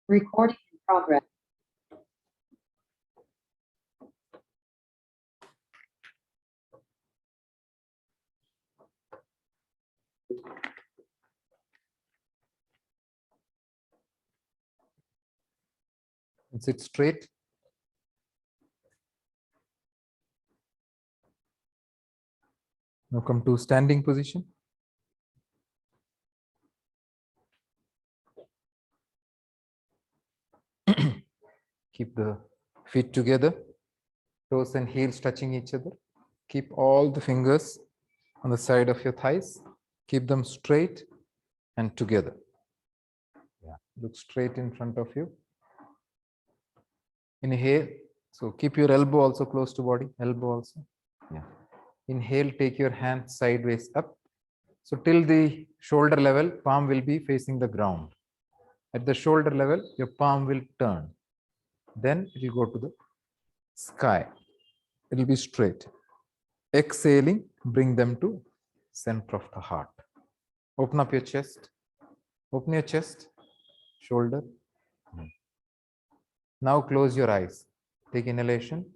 Recording in progress. Sit straight. Now come to standing position. Keep the feet together, toes and heels touching each other. Keep all the fingers on the side of your thighs. Keep them straight and together. Yeah. Look straight in front of you. Inhale. So keep your elbow also close to body. Elbow also. Yeah. Inhale, take your hand sideways up. So till the shoulder level, palm will be facing the ground. At the shoulder level, your palm will turn. Then it will go to the sky. It will be straight. Exhaling, bring them to center of the heart. Open up your chest. Open your chest, shoulder. Now close your eyes. Take inhalation.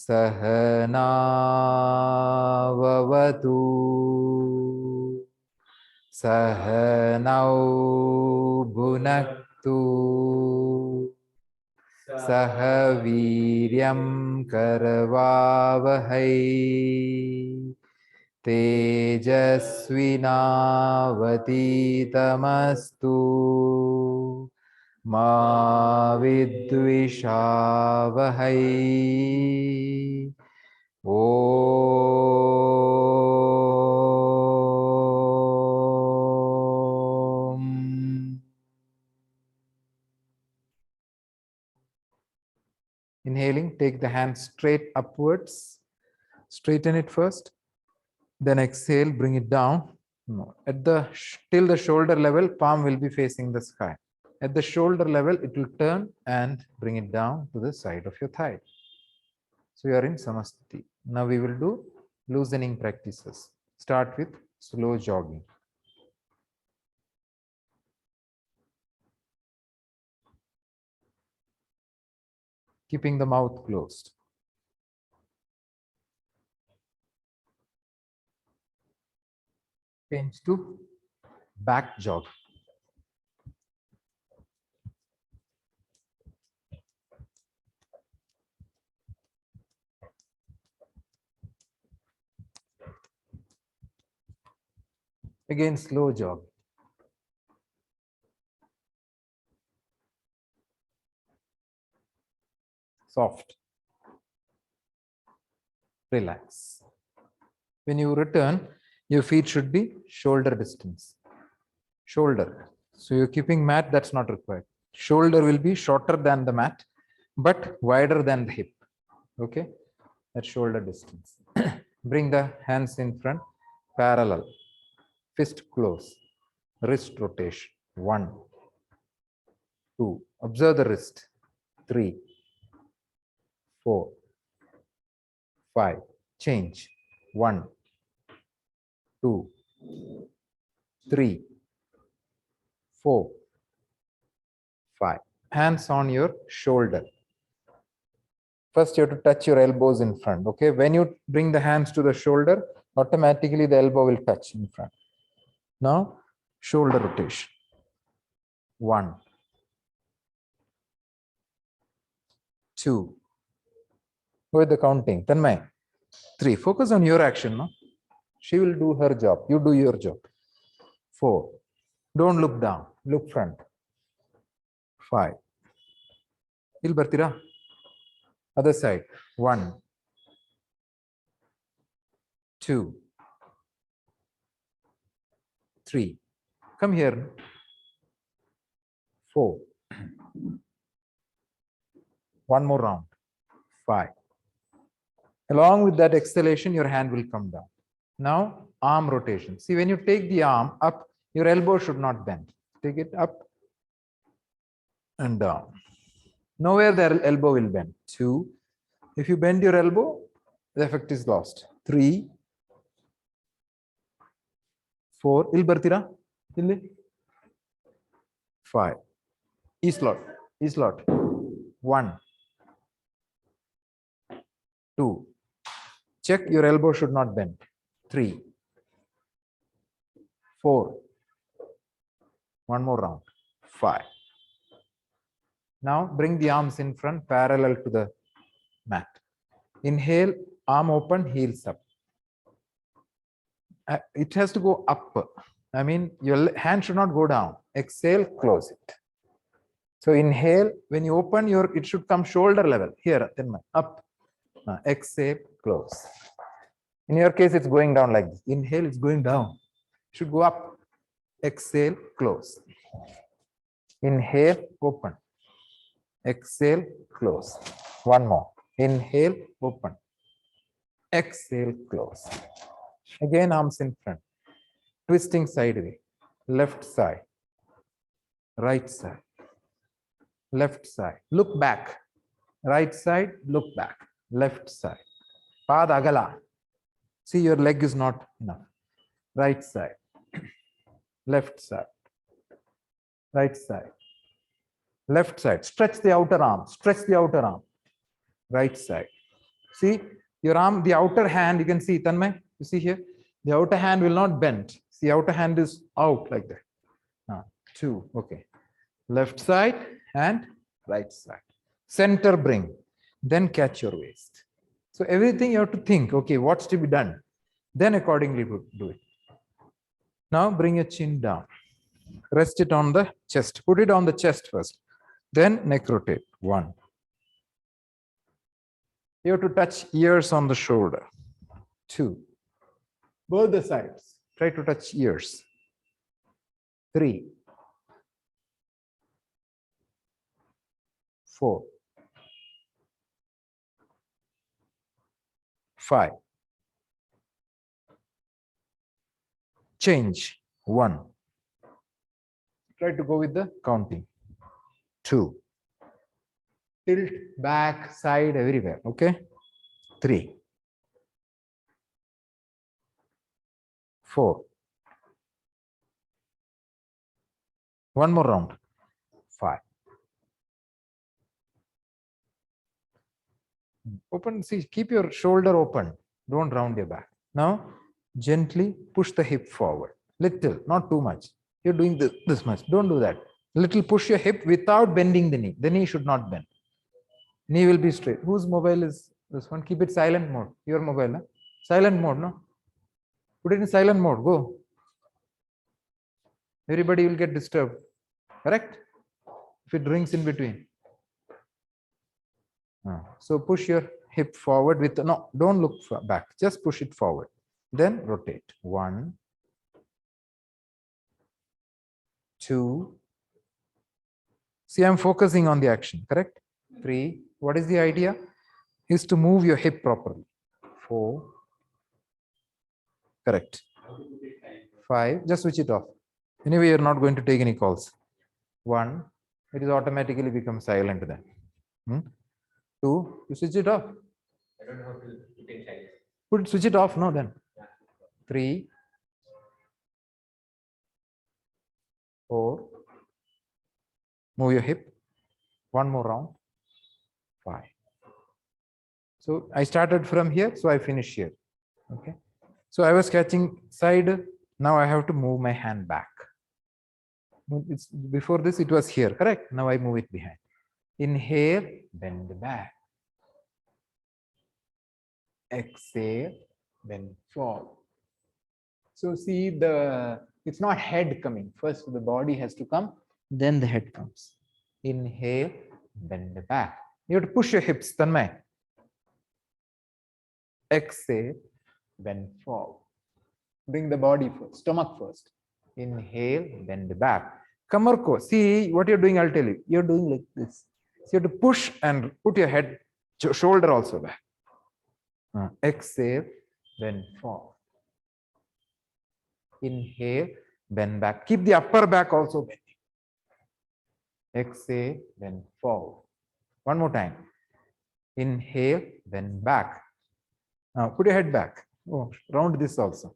Sahana vavatu sahanau bhunaktu sahaviryam karavavahai tejasvinavaditamastu ma vidvishavahai. Om. Inhaling, take the hand straight upwards. Straighten it first. Then exhale, bring it down. No. At the till the shoulder level, palm will be facing the sky. At the shoulder level, it will turn and bring it down to the side of your thigh. So you are in Samasthiti. Now we will do loosening practices. Start with slow jogging. Keeping the mouth closed. Change to back jog. Again, slow jog. Soft. Relax. When you return, your feet should be shoulder distance. Shoulder. So you're keeping mat, that's not required. Shoulder will be shorter than the mat, but wider than the hip. Okay, that's shoulder distance. Bring the hands in front, parallel. Fist close. Wrist rotation. 1, 2. Observe the wrist. 3, 4, 5. Change. 1, 2, 3, 4, 5. Hands on your shoulder. First, you have to touch your elbows in front. Okay, when you bring the hands to the shoulder, automatically the elbow will touch in front. Now, shoulder rotation. 1, 2. Go with the counting. Tanmay. 3. Focus on your action. No? She will do her job. You do your job. 4. Don't look down. Look front. 5. Il bartira. Other side. 1, 2, 3. Come here. 4. One more round. 5. Along with that exhalation, your hand will come down. Now, arm rotation. See, when you take the arm up, your elbow should not bend. Take it up and down. Nowhere the elbow will bend. 2. If you bend your elbow, the effect is lost. 3, 4. Il bartira? 5. E-slot. E-slot. 1. 2. Check your elbow should not bend. 3. 4. One more round. 5. Now bring the arms in front parallel to the mat. Inhale, arm open, heels up. It has to go up. I mean, your hand should not go down. Exhale, close it. So inhale, when you open it should come shoulder level. Here, then up. Exhale, close. In your case, it's going down like this. Inhale, it's going down. Should go up. Exhale, close. Inhale, open. Exhale, close. One more. Inhale, open. Exhale, close. Again, arms in front. Twisting sideways. Left side. Right side. Left side. Look back. Right side, look back. Left side. Pad agala. See, your leg is not enough. Right side. Left side. Right side. Left side. Stretch the outer arm. Stretch the outer arm. Right side. See, your arm, the outer hand, you can see, Tanmay, you see here, the outer hand will not bend. See, outer hand is out like that. 2. Okay. Left side and right side. Center bring. Then catch your waist. So everything you have to think, okay, what's to be done? Then accordingly do it. Now bring your chin down. Rest it on the chest. Put it on the chest first. Then neck rotate. 1. You have to touch ears on the shoulder. 2. Both the sides. Try to touch ears. 3. 4. 5. Change. 1. Try to go with the counting. 2. Tilt back, side, everywhere. Okay. 3. 4. One more round. 5. Open, see, keep your shoulder open. Don't round your back. Now, gently push the hip forward. Little, not too much. You're doing this much. Don't do that. Little push your hip without bending the knee. The knee should not bend. Knee will be straight. Whose mobile is this one? Keep it silent mode. Your mobile, huh? Silent mode, no? Put it in silent mode. Go. Everybody will get disturbed. Correct? If it rings in between. So push your hip forward with, no, don't look back. Just push it forward. Then rotate. 1, 2. See, I'm focusing on the action, correct? 3. What is the idea? Is to move your hip properly. 4. Correct. 5. Just switch it off. Anyway, you're not going to take any calls. 1. It is automatically become silent then. 2. You switch it off. I don't know how to take silence. Switch it off, no, then. 3. 4. Move your hip. One more round. 5. So I started from here, so I finish here. Okay. So I was catching side. Now I have to move my hand back. Before this, it was here, correct? Now I move it behind. Inhale, bend back. Exhale, bend forward. So see, it's not head coming. First the body has to come, then the head comes. Inhale, bend back. You have to push your hips, Tanmay. Exhale, bend forward. Bring the body first, stomach first. Inhale, bend back. Kamarko, see what you're doing, I'll tell you. You're doing like this. So you have to push and put your head, shoulder also back. Exhale, bend forward. Inhale, bend back. Keep the upper back also bending. Exhale, then forward. One more time. Inhale, then back. Now put your head back. Oh, round this also.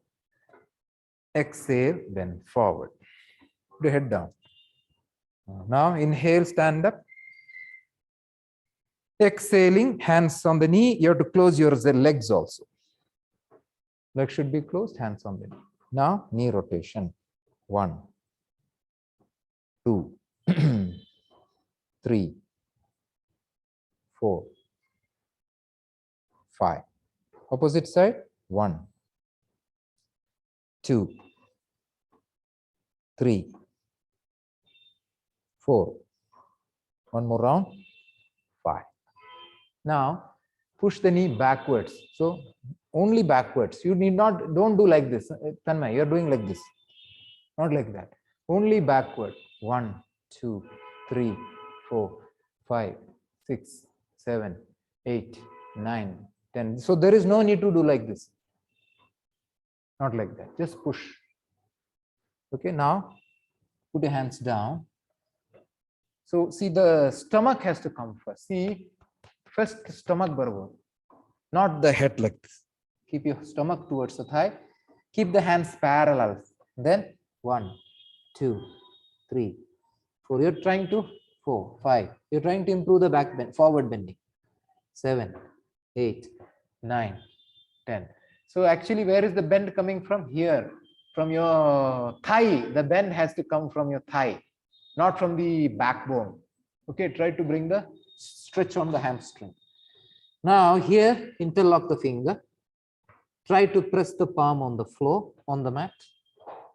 Exhale, then forward. Put your head down. Now inhale, stand up. Exhaling, hands on the knee. You have to close your legs also. Legs should be closed, hands on the knee. Now knee rotation. 1, 2, 3, 4, 5. Opposite side. 1, 2, 3, 4. One more round. 5. Now push the knee backwards. So only backwards. You need not, don't do like this. Tanmay, you're doing like this. Not like that. Only backward. 1, 2, 3, 4, 5, 6, 7, 8, 9, 10. So there is no need to do like this. Not like that. Just push. Okay, now put your hands down. So see, the stomach has to come first. See, first stomach barbar, not the head like this. Keep your stomach towards the thigh. Keep the hands parallel. Then 1, 2, 3, 4. You're trying to 4, 5. You're trying to improve the back bend, forward bending. 7, 8, 9, 10. So actually, where is the bend coming from? Here, from your thigh. The bend has to come from your thigh, not from the backbone. Okay, try to bring the stretch on the hamstring. Now here, interlock the finger. Try to press the palm on the floor, on the mat.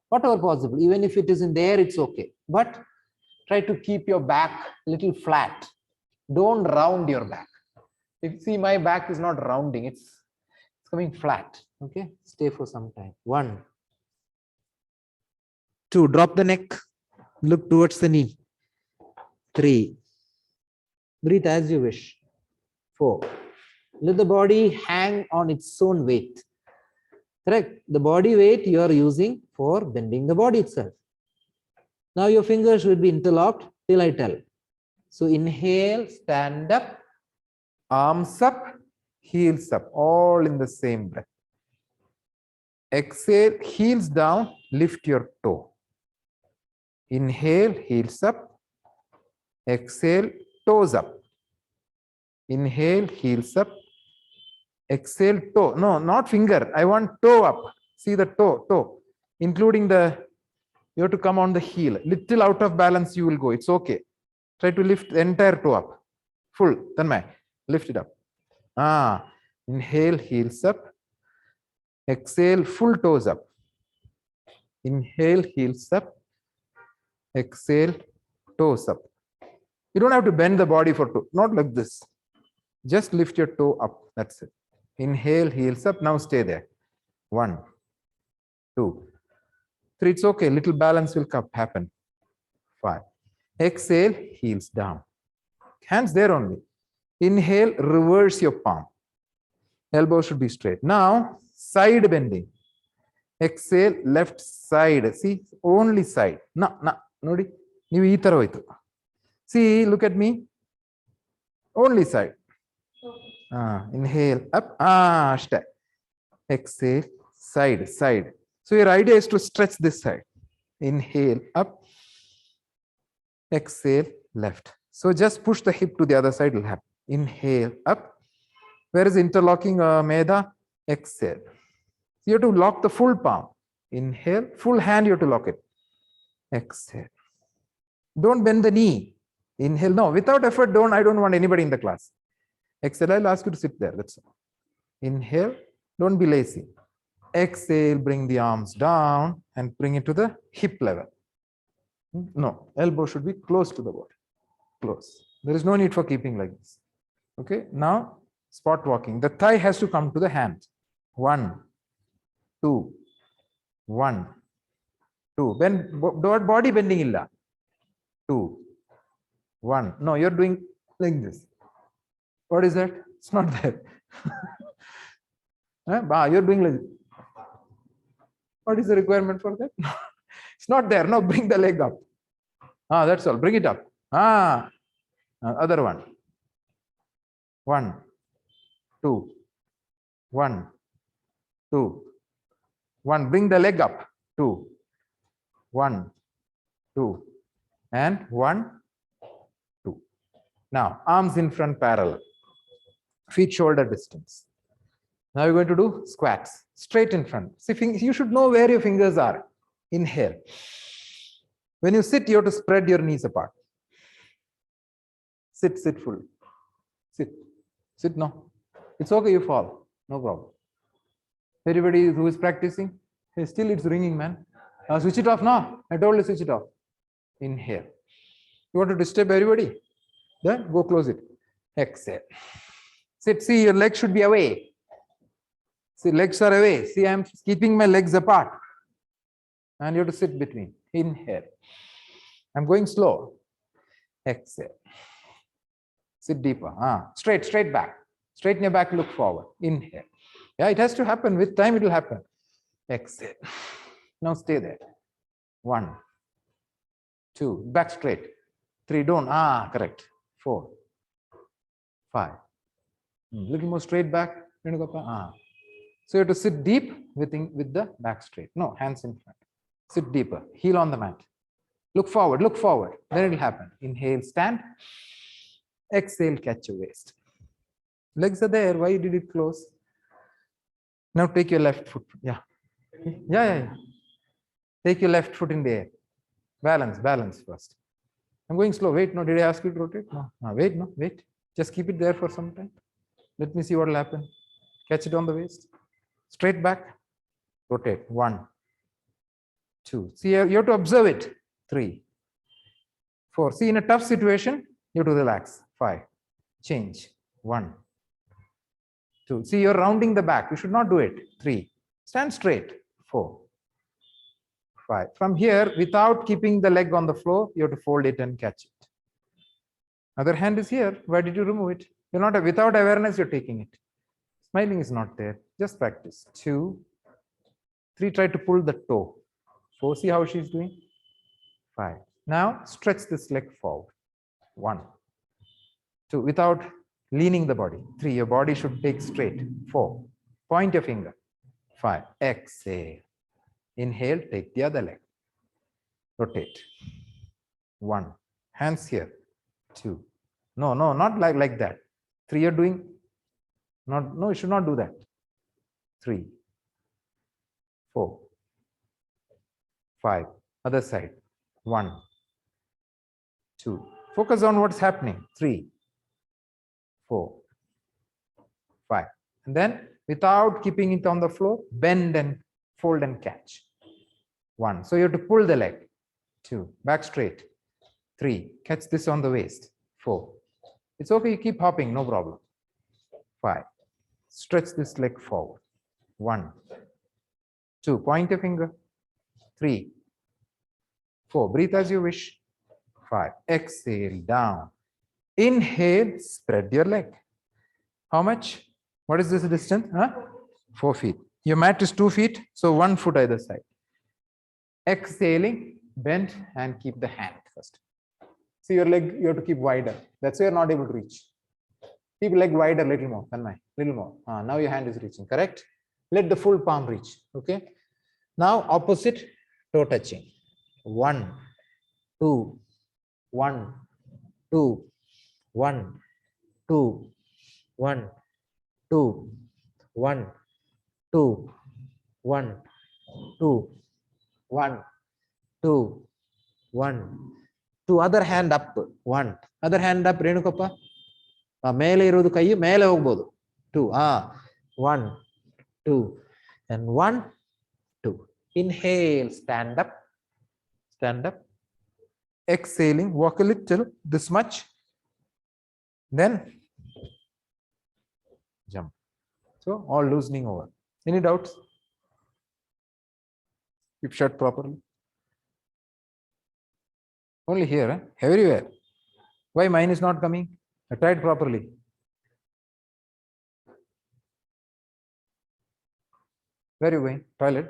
Whatever possible. Even if it is in the air, it's okay. But try to keep your back a little flat. Don't round your back. If you see, my back is not rounding. It's coming flat. Okay, stay for some time. 1, 2, drop the neck. Look towards the knee. 3. Breathe as you wish. 4. Let the body hang on its own weight. Correct? The body weight you are using for bending the body itself. Now your fingers will be interlocked till I tell. So inhale, stand up, arms up, heels up, all in the same breath. Exhale, heels down, lift your toe. Inhale, heels up. Exhale, toes up. Inhale, heels up. Exhale, toe. No, not finger. I want toe up. See the toe, including the, you have to come on the heel. Little out of balance, you will go. It's okay. Try to lift the entire toe up. Full. Tanmay, lift it up. Inhale, heels up. Exhale, full toes up. Inhale, heels up. Exhale, toes up. You don't have to bend the body for toe. Not like this. Just lift your toe up. That's it. Inhale, heels up. Now stay there. 1, 2, 3. It's okay. Little balance will happen. 5. Exhale, heels down. Hands there only. Inhale, reverse your palm. Elbow should be straight. Now, side bending. Exhale, left side. See, only side. Nodi. See, look at me. Only side. Inhale, up. Stay. Exhale, side. So your idea is to stretch this side. Inhale, up. Exhale, left. So just push the hip to the other side, will happen. Inhale, up. Where is interlocking Medha? Exhale. You have to lock the full palm. Inhale, full hand, you have to lock it. Exhale. Don't bend the knee. Inhale, no, without effort, I don't want anybody in the class. Exhale, I'll ask you to sit there. That's all. Inhale, don't be lazy. Exhale, bring the arms down and bring it to the hip level. No, elbow should be close to the body. Close. There is no need for keeping like this. Okay, now spot walking. The thigh has to come to the hand. 1, 2, 1, 2. Body bending illa. 2, 1. No, you're doing like this. What is that? It's not there. You're doing like this. What is the requirement for that? It's not there. No, bring the leg up. That's all. Bring it up. Other one. 1, 2, 1, 2, 1. Bring the leg up. 2, 1, 2, and 1, 2. Now, arms in front parallel. Feet shoulder distance. Now you're going to do squats straight in front. See, you should know where your fingers are. Inhale. When you sit, you have to spread your knees apart. Sit full. Sit, no. It's okay, you fall. No problem. Everybody who is practicing, still it's ringing, man. Switch it off now. I told you switch it off. Inhale. You want to disturb everybody? Then go close it. Exhale. Sit, see, your legs should be away. See, legs are away. See, I'm keeping my legs apart. And you have to sit between. Inhale. I'm going slow. Exhale. Sit deeper. Straight back. Straighten your back, look forward. Inhale. Yeah, it has to happen. With time, it will happen. Exhale. Now stay there. 1, 2, back straight. 3, don't. Correct. 4, 5. Little more straight back. So you have to sit deep with the back straight. No, hands in front. Sit deeper. Heel on the mat. Look forward. Then it will happen. Inhale, stand. Exhale, catch your waist. Legs are there. Why did it close? Now take your left foot. Yeah. Take your left foot in the air. Balance first. I'm going slow. Wait, no. Did I ask you to rotate? No. Wait. Just keep it there for some time. Let me see what will happen. Catch it on the waist. Straight back. Rotate. 1, 2. See, you have to observe it. 3, 4. See, in a tough situation, you have to relax. 5. Change. 1, 2. See, you're rounding the back. You should not do it. 3. Stand straight. 4, 5. From here, without keeping the leg on the floor, you have to fold it and catch it. Other hand is here. Why did you remove it? You're not, without awareness, you're taking it. Smiling is not there. Just practice. 2, 3. Try to pull the toe. 4. See how she's doing? 5. Now stretch this leg forward. 1, 2. Without leaning the body. 3. Your body should take straight. 4. Point your finger. 5. Exhale. Inhale. Take the other leg. Rotate. 1. Hands here. 2. No, not like that. 3. You're doing. No, you should not do that. 3, 4, 5. Other side. 1, 2. Focus on what's happening. 3, 4, 5. And then without keeping it on the floor, bend and fold and catch. 1. So you have to pull the leg. 2. Back straight. 3. Catch this on the waist. 4. It's okay. You keep hopping. No problem. 5. Stretch this leg forward. 1, 2. Point your finger. 3, 4. Breathe as you wish. 5. Exhale down. Inhale. Spread your leg. How much? What is this distance? 4 feet. Your mat is 2 feet. So 1 foot either side. Exhaling. Bend and keep the hand first. See your leg. You have to keep wider. That's why you're not able to reach. Keep leg wider, little more. Little more. Now your hand is reaching. Correct? Let the full palm reach. Okay. Now opposite toe touching. 1, 2, 1, 2, 1, 2, 1, 2, 1, 2, 1, 2, 1, 2, 1, 2. Other hand up. 1. Other hand up. Renukappa. ಮೇಲೆ ಇರೋದು ಕೈ ಮೇಲೆ ಹೋಗ್ಬೋದು. 2. 1, 2, and 1, 2. Inhale, stand up. Exhaling, walk a little, this much. Then jump. So all loosening over. Any doubts? Keep shut properly. Only here, everywhere. Why mine is not coming? I tried properly. Where are you going? Toilet?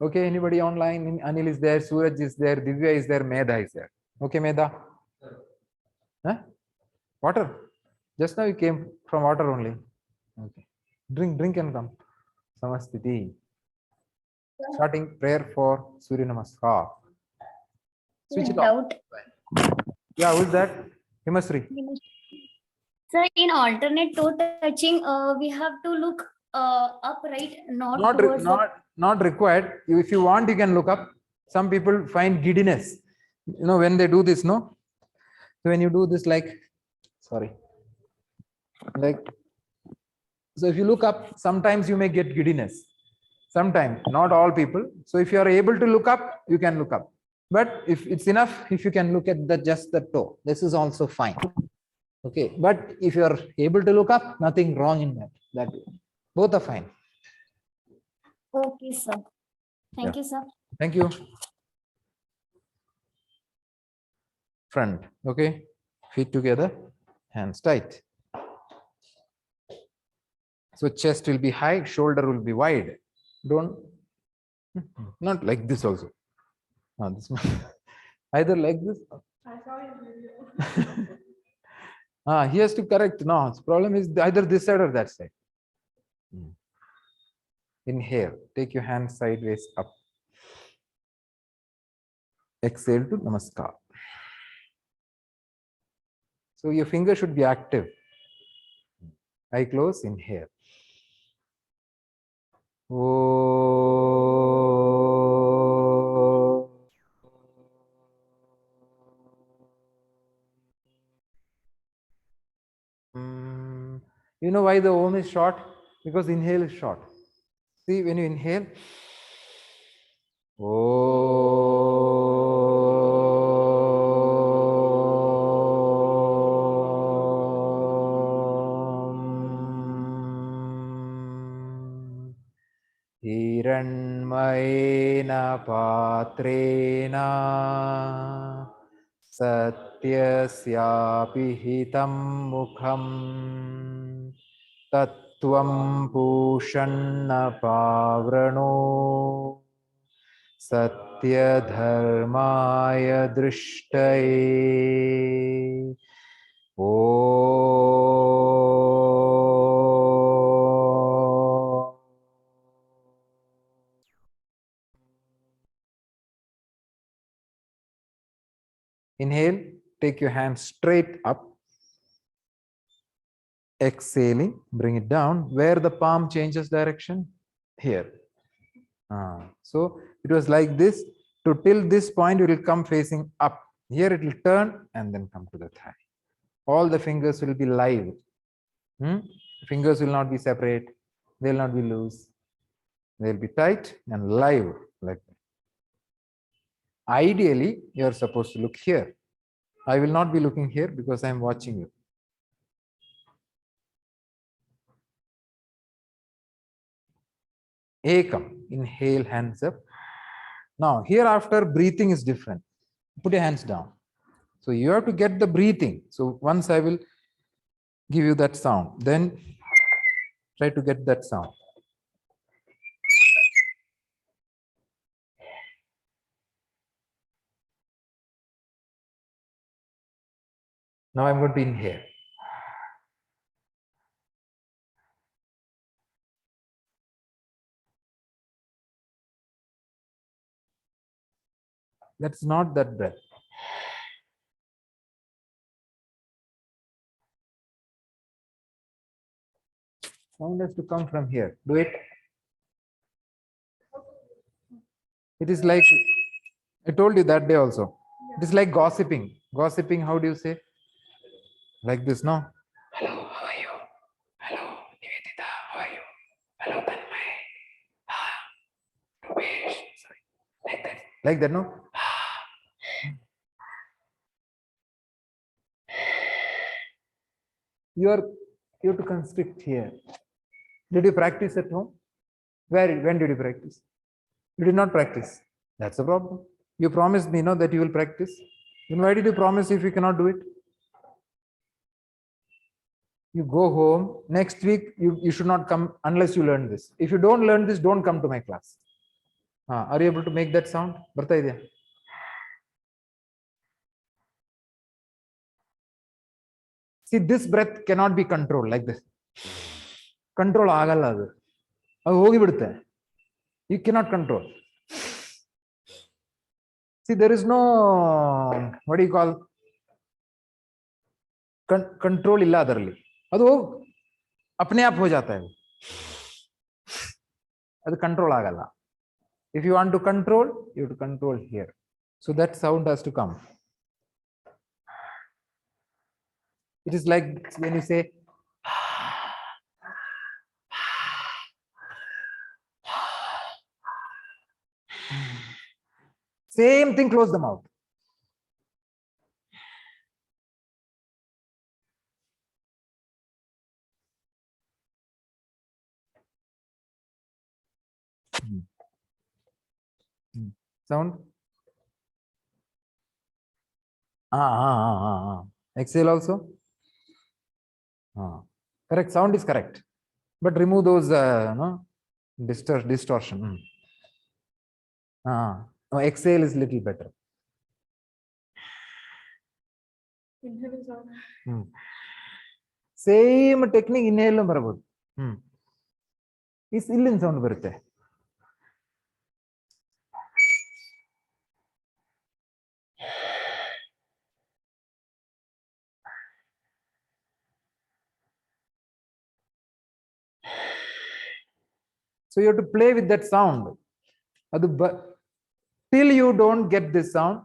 Okay, anybody online? Anil is there, Suraj is there, Divya is there, Medha is there. Okay, Medha. Huh? Water. Just now you came from water only. Okay. Drink and come. Samastiti. Starting prayer for Surya Namaskar. Switch it off. Doubt. Yeah, who's that? Himasri. Sir, in alternate toe touching, we have to look up, right? Not Towards not required. If you want, you can look up. Some people find giddiness. You know, when they do this, no? So when you do this, like, sorry, like, so if you look up, sometimes you may get giddiness. Sometimes, not all people. So if you are able to look up, you can look up. But if it's enough, if you can look at just the toe, this is also fine. Okay, but if you are able to look up, nothing wrong in that. That both are fine. Okay, sir. Thank you, sir. Thank you. Front. Okay, feet together, hands tight. So chest will be high, shoulder will be wide. Don't, not like this also. This either like this. He has to correct. No, the problem is either this side or that side. Inhale, take your hands sideways up. Exhale to Namaskar. So your finger should be active. Eye close, inhale. Oh. You know why the Om is short? Because inhale is short. See, when you inhale, Hiranmayena patrena satyasyapi hitam mukham Tattvam pushanna pavrano satya dharmaya drishtaye. Inhale, take your hands straight up. Exhaling, bring it down. Where the palm changes direction? Here. So it was like this. To till this point, it will come facing up. Here it will turn and then come to the thigh. All the fingers will be live. Fingers will not be separate. They will not be loose. They will be tight and live like that. Ideally, you are supposed to look here. I will not be looking here because I am watching you. Ekam, inhale, hands up. Now, hereafter, breathing is different. Put your hands down. So you have to get the breathing. So once I will give you that sound, then try to get that sound. Now I'm going to inhale. That's not that breath. Sound has to come from here. Do it. It is like, I told you that day also. It is like gossiping. Gossiping, how do you say? Like this, no? Hello, how are you? Hello, Nivedita, how are you? Hello, Tanmay. Rupesh. Sorry. Like that. Like that, no? You have to constrict here. Did you practice at home? When did you practice? You did not practice. That's the problem. You promised me, no, that you will practice. Then why did you promise if you cannot do it? You go home. Next week, you should not come unless you learn this. If you don't learn this, don't come to my class. Are you able to make that sound? ಬರ್ತಾ ಇದೆಯಾ? See, this breath cannot be controlled like this. Control ಆಗಲ್ಲ ಅದು. ಅದು ಹೋಗಿಬಿಡುತ್ತೆ. You cannot control. See, there is no, what do you call, control ಇಲ್ಲ ಅದರಲ್ಲಿ. ಅದು अपने आप हो जाता है. ಅದು control ಆಗಲ್ಲ. If you want to control, you have to control here. So that sound has to come. It is like when you say, same thing, close the mouth. Sound. Exhale also. Correct. Sound is correct, but remove those no distortion. No, exhale is little better. Same technique inhale ಬರಬಹುದು. ಇಲ್ಲಿನ sound ಬರುತ್ತೆ. So you have to play with that sound. Till you don't get this sound,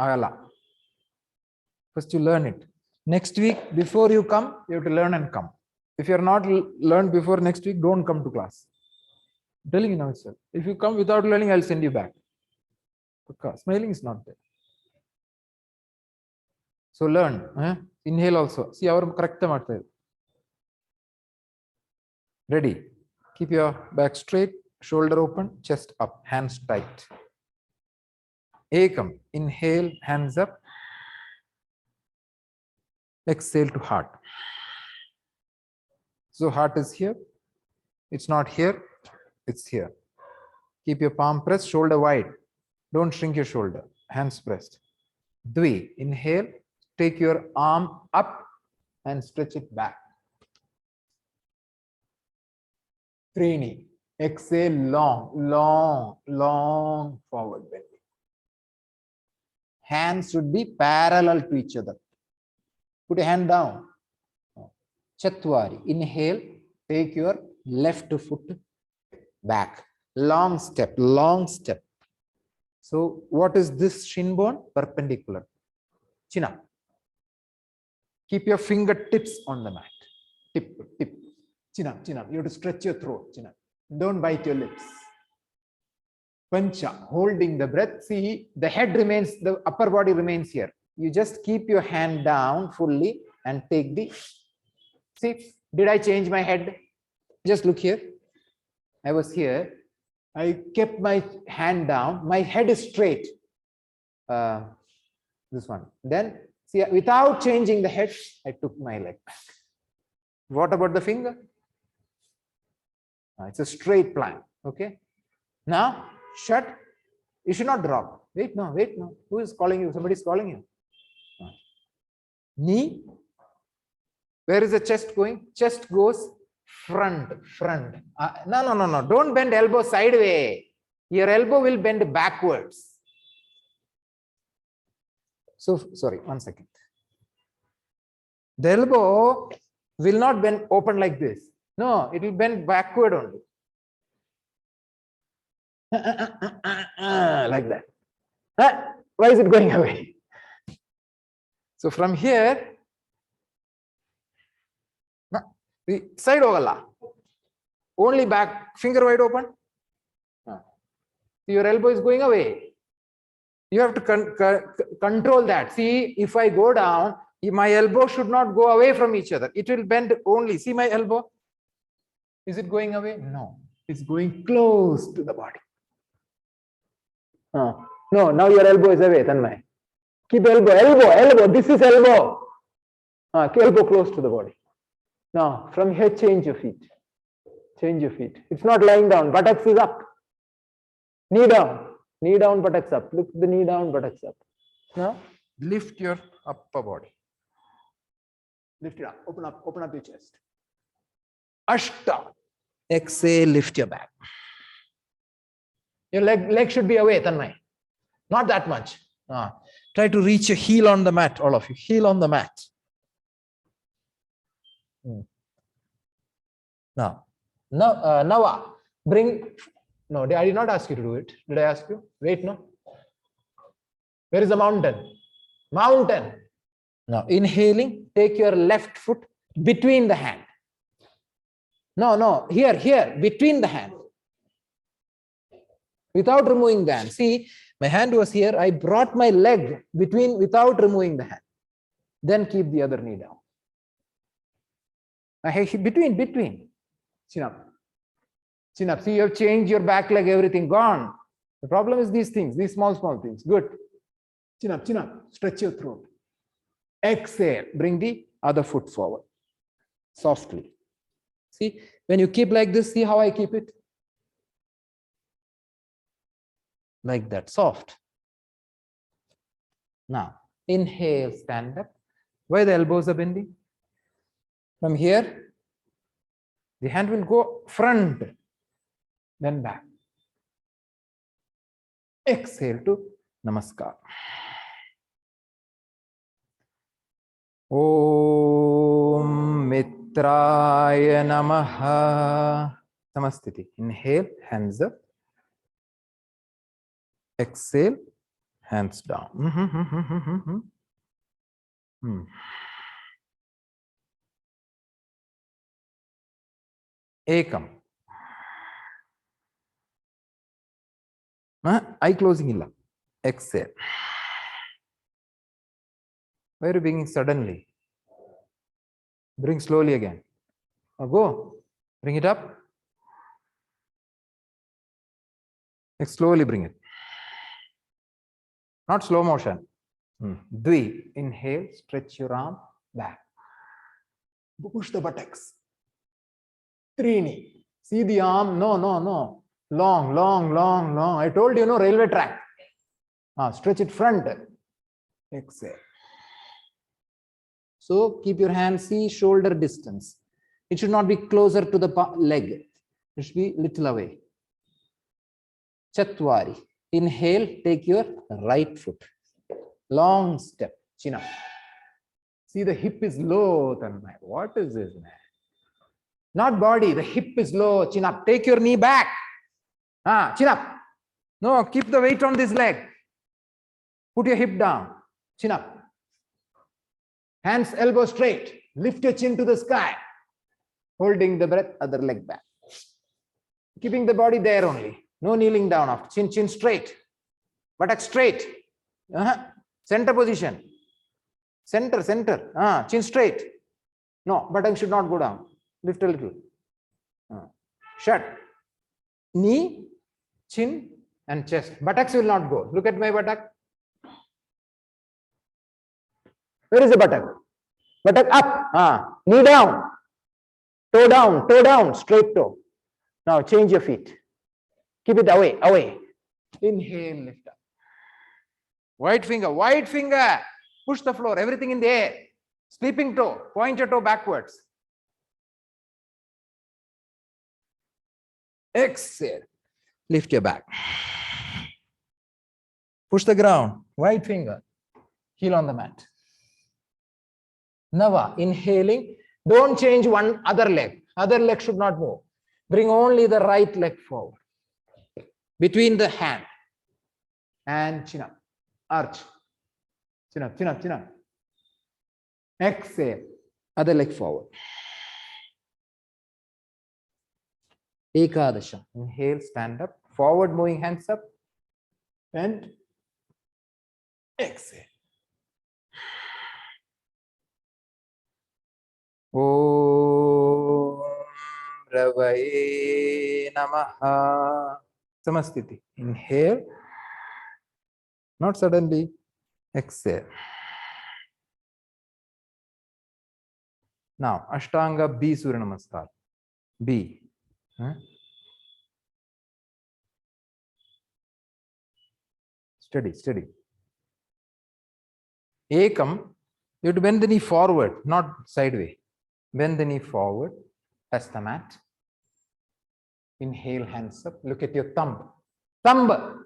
agala. First you learn it. Next week, before you come, you have to learn and come. If you are not learned before next week, don't come to class. I'm telling you now itself. If you come without learning, I'll send you back. Because smiling is not there. So learn. Inhale also. See, our correct ಮಾಡ್ತಾ ಇದೆ. Ready. Keep your back straight, shoulder open, chest up, hands tight. Ekam. Inhale, hands up. Exhale to heart. So heart is here. It's not here. It's here. Keep your palm pressed, shoulder wide. Don't shrink your shoulder. Hands pressed. Dvi. Inhale. Take your arm up and stretch it back. Trini. Exhale, long forward bending. Hands should be parallel to each other. Put your hand down. Chatwari. Inhale. Take your left foot back. Long step. So what is this shin bone? Perpendicular. Chin up. Keep your fingertips on the mat. Tip. Chin up. You have to stretch your throat. Chin up. Don't bite your lips. Pancha, holding the breath. See, the head remains, the upper body remains here. You just keep your hand down fully and take the, see, did I change my head? Just look here. I was here. I kept my hand down. My head is straight. This one. Then, see, without changing the head, I took my leg back. What about the finger? It's a straight plan. Okay. Now, shut. You should not drop. Wait, no. Who is calling you? Somebody is calling you. Knee. Where is the chest going? Chest goes front. No. Don't bend elbow sideways. Your elbow will bend backwards. So, sorry, 1 second. The elbow will not bend open like this. No, it will bend backward only. Like that. Why is it going away? So from here, the side hogalla. Only back, finger wide open. Your elbow is going away. You have to control that. See, if I go down, my elbow should not go away from each other. It will bend only. See my elbow? Is it going away? No, it's going close to the body. No, now your elbow is away, Tanmay. Keep elbow. This is elbow. Elbow close to the body. Now, from here, change your feet. It's not lying down. Buttocks is up. Knee down, buttocks up. Look the knee down, buttocks up. Now lift your upper body. Lift it up. Open up your chest. Ashta. Exhale, lift your back. Your leg should be away, Tanmay. Not that much. Try to reach your heel on the mat, all of you. Heel on the mat. Now, Nawa, bring. No, I did not ask you to do it. Did I ask you? Wait, no. Where is the mountain? Mountain. Now, inhaling, take your left foot between the hand. No, here, between the hand. Without removing the hand. See, my hand was here. I brought my leg without removing the hand. Then keep the other knee down. Between. Chin up. Chin up. See, you have changed your back leg, everything gone. The problem is these things, these small things. Good. Chin up. Stretch your throat. Exhale. Bring the other foot forward. Softly. See, when you keep like this, see how I keep it? Like that, soft. Now, inhale, stand up. Why the elbows are bending? From here, the hand will go front, then back. Exhale to Namaskar. Om Mitraya Namaha. Samastiti. Inhale, hands up. Exhale, hands down. Ekam. Eye closing illa. Exhale. Why are you bringing suddenly? Bring slowly again. Go. Bring it up. Slowly bring it. Not slow motion. Dvi. Inhale, stretch your arm back. Push the buttocks. Trini. See the arm? No. Long. I told you, no, railway track. Stretch it front. Exhale. So keep your hand, see, shoulder distance. It should not be closer to the leg. It should be little away. Chatwari. Inhale, take your right foot. Long step. Chin up. See, the hip is low, Tanmay. What is this, man? Not body, the hip is low. Chin up. Take your knee back. Chin up. No, keep the weight on this leg. Put your hip down. Chin up. Hands, elbow straight. Lift your chin to the sky. Holding the breath, other leg back. Keeping the body there only. No kneeling down after. Chin straight. Buttock straight. Center position. Center. Chin straight. No, buttock should not go down. Lift a little. Shut. Knee, chin, and chest. Buttocks will not go. Look at my buttock. Where is the buttock? Buttock up. Knee down. Toe down. Straight toe. Now change your feet. Keep it away. Inhale, lift up. Wide finger. Push the floor. Everything in the air. Sleeping toe. Point your toe backwards. Exhale. Lift your back. Push the ground. Wide finger. Heel on the mat. Nava. Inhaling. Don't change one other leg. Other leg should not move. Bring only the right leg forward. Between the hand. And chin up. Arch. Chin up. Exhale. Other leg forward. Ekadasha. Inhale, stand up. Forward moving hands up. And exhale. Om Ravaye Namaha. Samastiti. Inhale. Not suddenly. Exhale. Now, Ashtanga B Surya Namaskar. B. Steady, steady. Ekam, you have to bend the knee forward, not sideways. Bend the knee forward, touch the mat. Inhale, hands up. Look at your thumb. Thumb.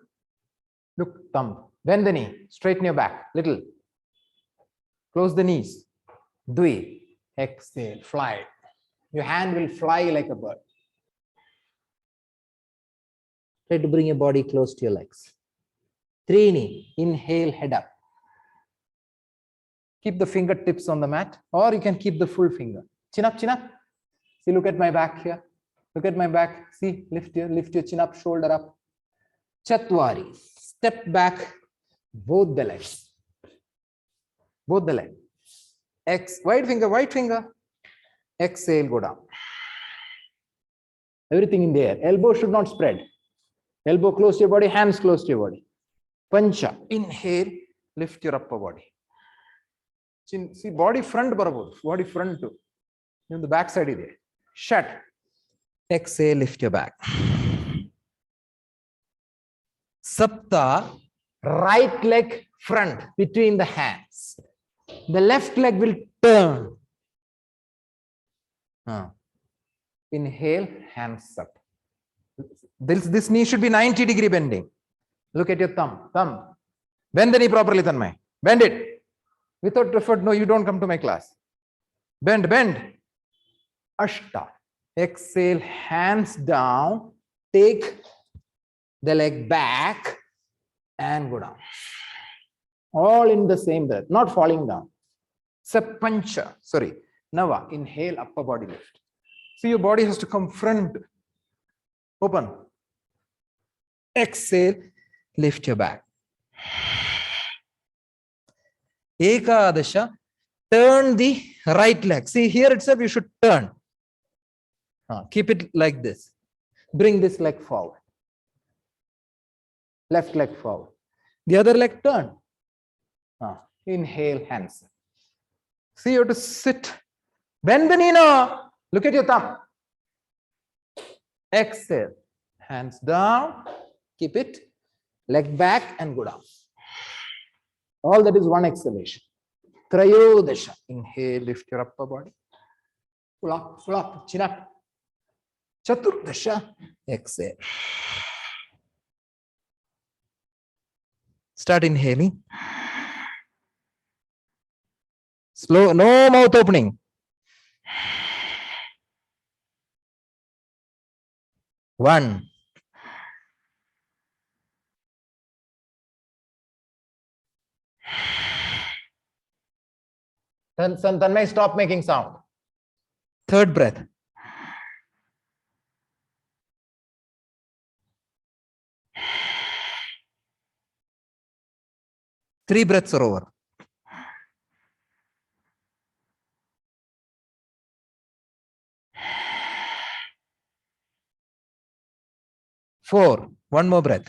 Look, thumb. Bend the knee. Straighten your back. Little. Close the knees. Dvi. Exhale. Fly. Your hand will fly like a bird. Try to bring your body close to your legs. Trini. Inhale, head up. Keep the fingertips on the mat, or you can keep the full finger. Chin up, chin up. See, look at my back here. Look at my back. See, lift your chin up, shoulder up. Chatwari. Step back, both the legs. Both the legs. Wide finger. Exhale, go down. Everything in the air. Elbow should not spread. Elbow close to your body, hands close to your body. Pancha. Inhale, lift your upper body. Chin, see, body front barabod. Body front too. In the back side there. Shut. Exhale, lift your back. Sapta, right leg front between the hands. The left leg will turn. Inhale, hands up. This knee should be 90-degree bending. Look at your thumb. Bend the knee properly, Tanmay. Bend it. Without effort, no, you don't come to my class. Bend. Ashta. Exhale, hands down. Take the leg back and go down. All in the same breath, not falling down. Sapancha. Sorry. Nava. Inhale, upper body lift. See, your body has to come front. Open. Exhale, lift your back. Ekadasha, turn the right leg. See, here itself you should turn. Keep it like this. Bring this leg forward. Left leg forward. The other leg turn. Inhale, hands. See, you have to sit. Bend the knee now. Look at your thumb. Exhale. Hands down. Keep it. Leg back and go down. All that is one exhalation. Trayodasha. Inhale, lift your upper body. Pull up, chin up. Chaturdasha. Exhale. Start inhaling. Slow, no mouth opening. One. Tanmay, stop making sound. Third breath. Three breaths are over. Four. One more breath.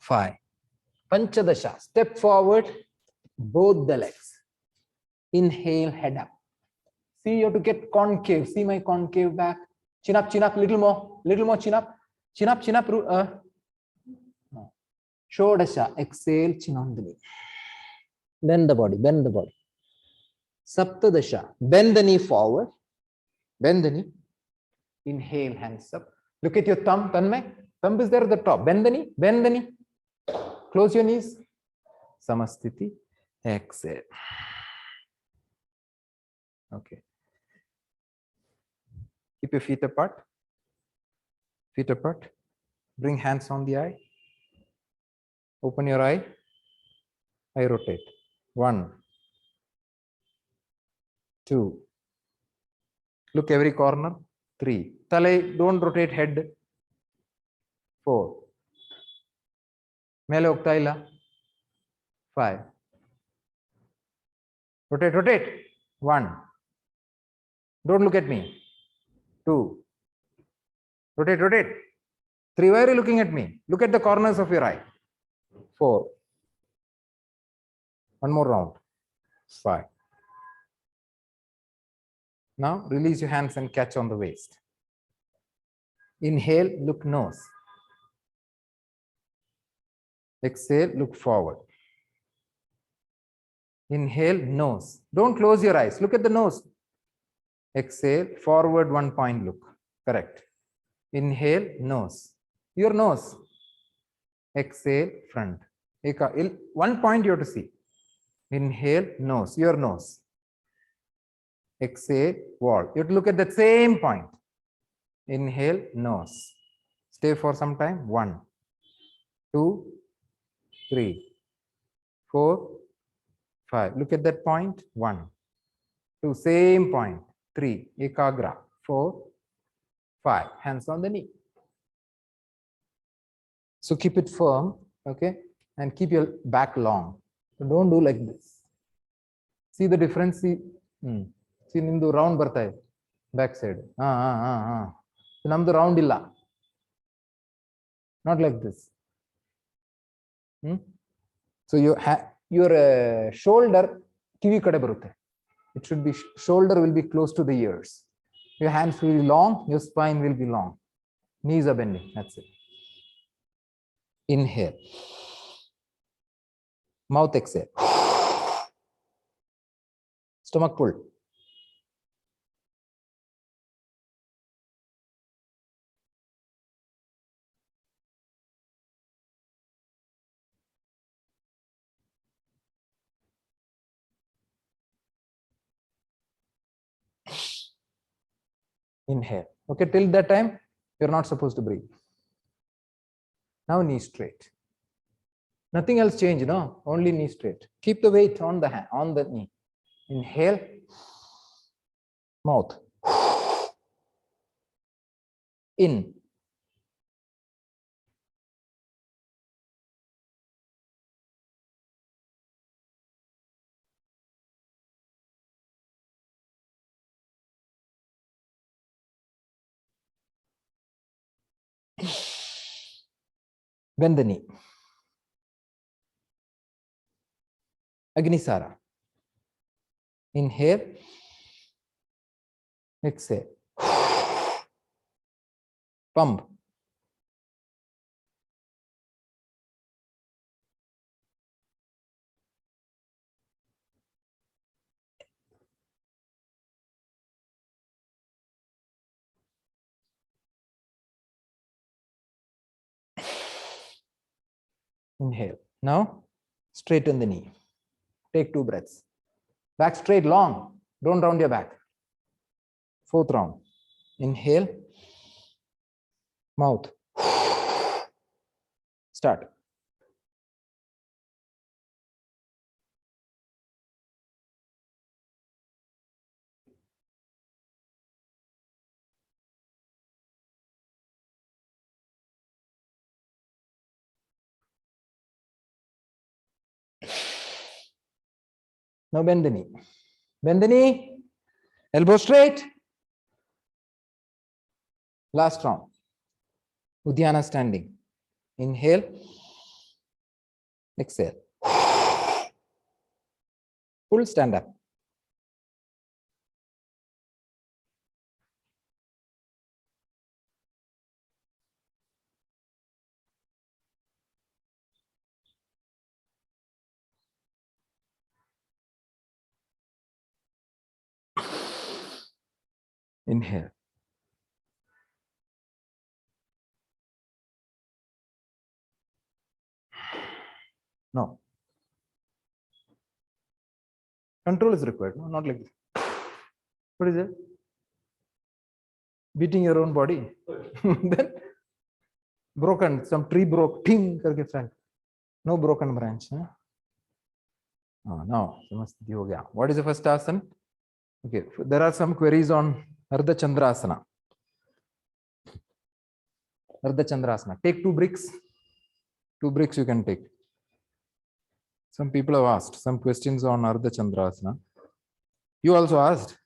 Five. Panchadasha. Step forward, both the legs. Inhale, head up. See, you have to get concave. See my concave back. Chin up, little more chin up. Chin up. Shodasha. Exhale, chin on the knee. Bend the body. Saptadasha. Bend the knee forward. Bend the knee. Inhale, hands up. Look at your thumb, Tanmay. Thumb is there at the top. Bend the knee. Close your knees. Samasthiti. Exhale. Okay. Keep your feet apart. Bring hands on the eye. Open your eye. Eye rotate. 1, 2. Look every corner. 3. Tale, don't rotate head. 4. Mele hogta illa. 5. Rotate. 1. Don't look at me. 2. Rotate. 3. Why are you looking at me? Look at the corners of your eye. 4. One more round. 5. Now release your hands and catch on the waist. Inhale, look nose. Exhale, look forward. Inhale, nose. Don't close your eyes. Look at the nose. Exhale, forward 1 point look. Correct. Inhale, nose. Your nose. Exhale, front. 1 point you have to see. Inhale, nose. Your nose. Exhale, wall. You have to look at that same point. Inhale, nose. Stay for some time. 1, 2, 3, 4, 5. Look at that point. 1, 2, same point. 3, ekagra. 4, 5. Hands on the knee. So keep it firm, okay? And keep your back long. So don't do like this. See the difference? See, see nimdu round barta hai. Back side. So namdu round illa. Not like this. So your shoulder kivi kade barutte. It should be shoulder will be close to the ears. Your hands will be long, your spine will be long. Knees are bending. That's it. Inhale. Mouth exhale. Stomach pull. Inhale. Okay, till that time, you're not supposed to breathe. Now knee straight. Nothing else change, no? Only knee straight. Keep the weight on the hand, on the knee. Inhale. Mouth. In. Bend the knee. Agnisara. Inhale. Exhale. Pump. Inhale. Now straighten the knee. Take 2 breaths. Back straight, long. Don't round your back. 4th round. Inhale. Mouth. Start. Now bend the knee. Bend the knee. Elbow straight. Last round. Uddiyana standing. Inhale. Exhale. Full stand up. Inhale. No. Control is required. No, not like this. What is it? Beating your own body. Then broken. Some tree broke. Ting. Karke fell. No broken branch. Huh? Oh, no. What is the first asana? Okay. There are some queries on Ardha Chandrasana. Ardha Chandrasana. Take 2 bricks. 2 bricks you can take. Some people have asked some questions on Ardha Chandrasana. You also asked?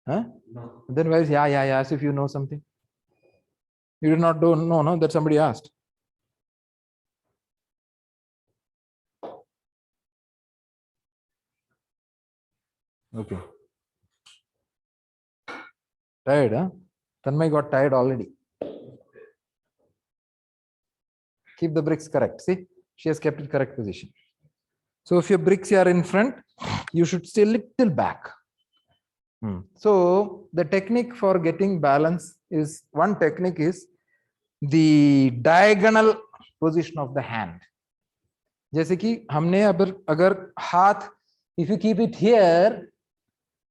Huh? No. Then why is yeah, as if you know something? You did not know, no, that somebody asked. Okay. Tired, huh? Tanmay got tired already. Keep the bricks correct. See, she has kept it correct position. So if your bricks are in front, you should stay a little back. So the technique for getting balance is, one technique is the diagonal position of the hand. जैसे कि हमने अगर हाथ, if you keep it here,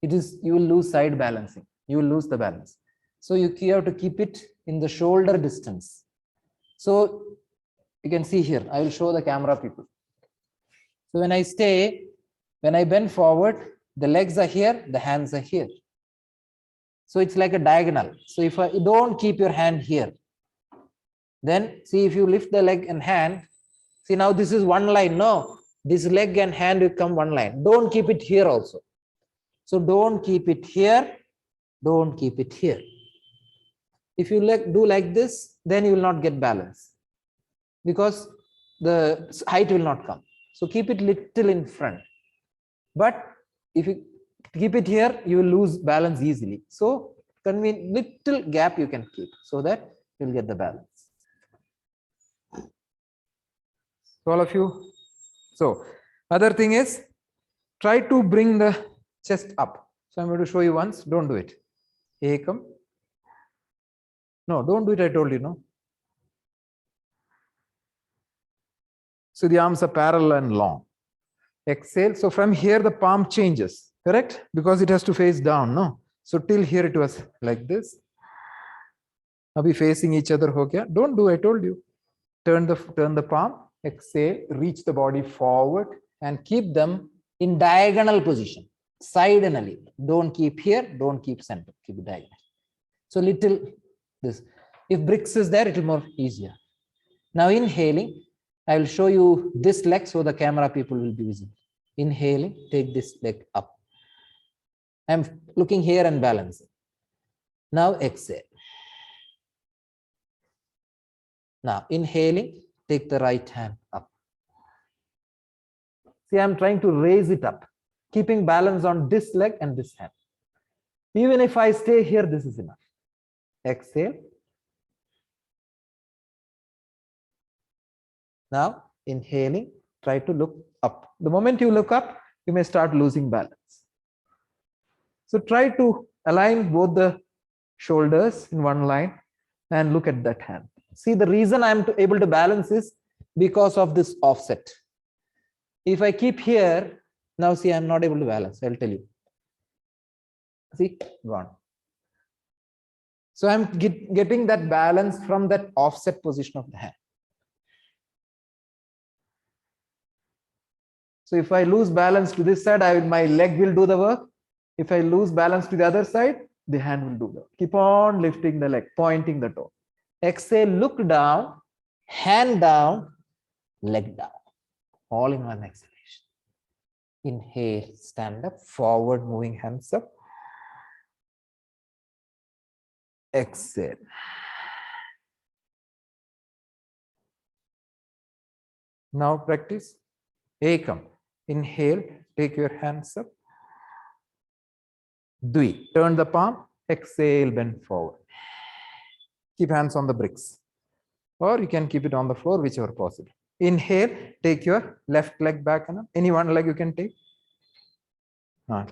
it is, you will lose side balancing, you will lose the balance. So you have to keep it in the shoulder distance. So you can see here, I will show the camera people. So when I bend forward, the legs are here, the hands are here. So it's like a diagonal. So if you don't keep your hand here, then see, if you lift the leg and hand, see now this is one line. No, this leg and hand will come one line. Don't keep it here also. So don't keep it here, don't keep it here. If you do like this, then you will not get balance because the height will not come. So keep it little in front. But if you keep it here, you will lose balance easily. So little gap you can keep so that you'll get the balance. So all of you. So other thing is, try to bring the chest up. So I'm going to show you once. Don't do it. Ekam. No, don't do it. I told you, no. So the arms are parallel and long. Exhale. So from here, the palm changes, correct? Because it has to face down, no? So till here it was like this. Now be facing each other. Okay? Don't do, I told you. Turn the palm. Exhale. Reach the body forward and keep them in diagonal position. Sidenally. Don't keep here. Don't keep center. Keep it diagonal. So little this. If bricks is there, it will be more easier. Now inhaling, I will show you this leg so the camera people will be visible. Inhaling, take this leg up. I'm looking here and balancing. Now exhale. Now inhaling, take the right hand up. See, I'm trying to raise it up, keeping balance on this leg and this hand. Even if I stay here, this is enough. Exhale. Now inhaling, try to look up. The moment you look up, you may start losing balance. So try to align both the shoulders in one line and look at that hand. See, the reason I'm able to balance is because of this offset. If I keep here, now see, I'm not able to balance. I'll tell you. See, gone. So I'm getting that balance from that offset position of the hand. So if I lose balance to this side, my leg will do the work. If I lose balance to the other side, the hand will do the work. Keep on lifting the leg, pointing the toe. Exhale, look down, hand down, leg down. All in one exhalation. Inhale, stand up, forward, moving hands up. Exhale. Now practice. Ekam. Inhale, take your hands up. Dvi. Turn the palm. Exhale, bend forward. Keep hands on the bricks. Or you can keep it on the floor, whichever possible. Inhale, take your left leg back. Any one leg you can take.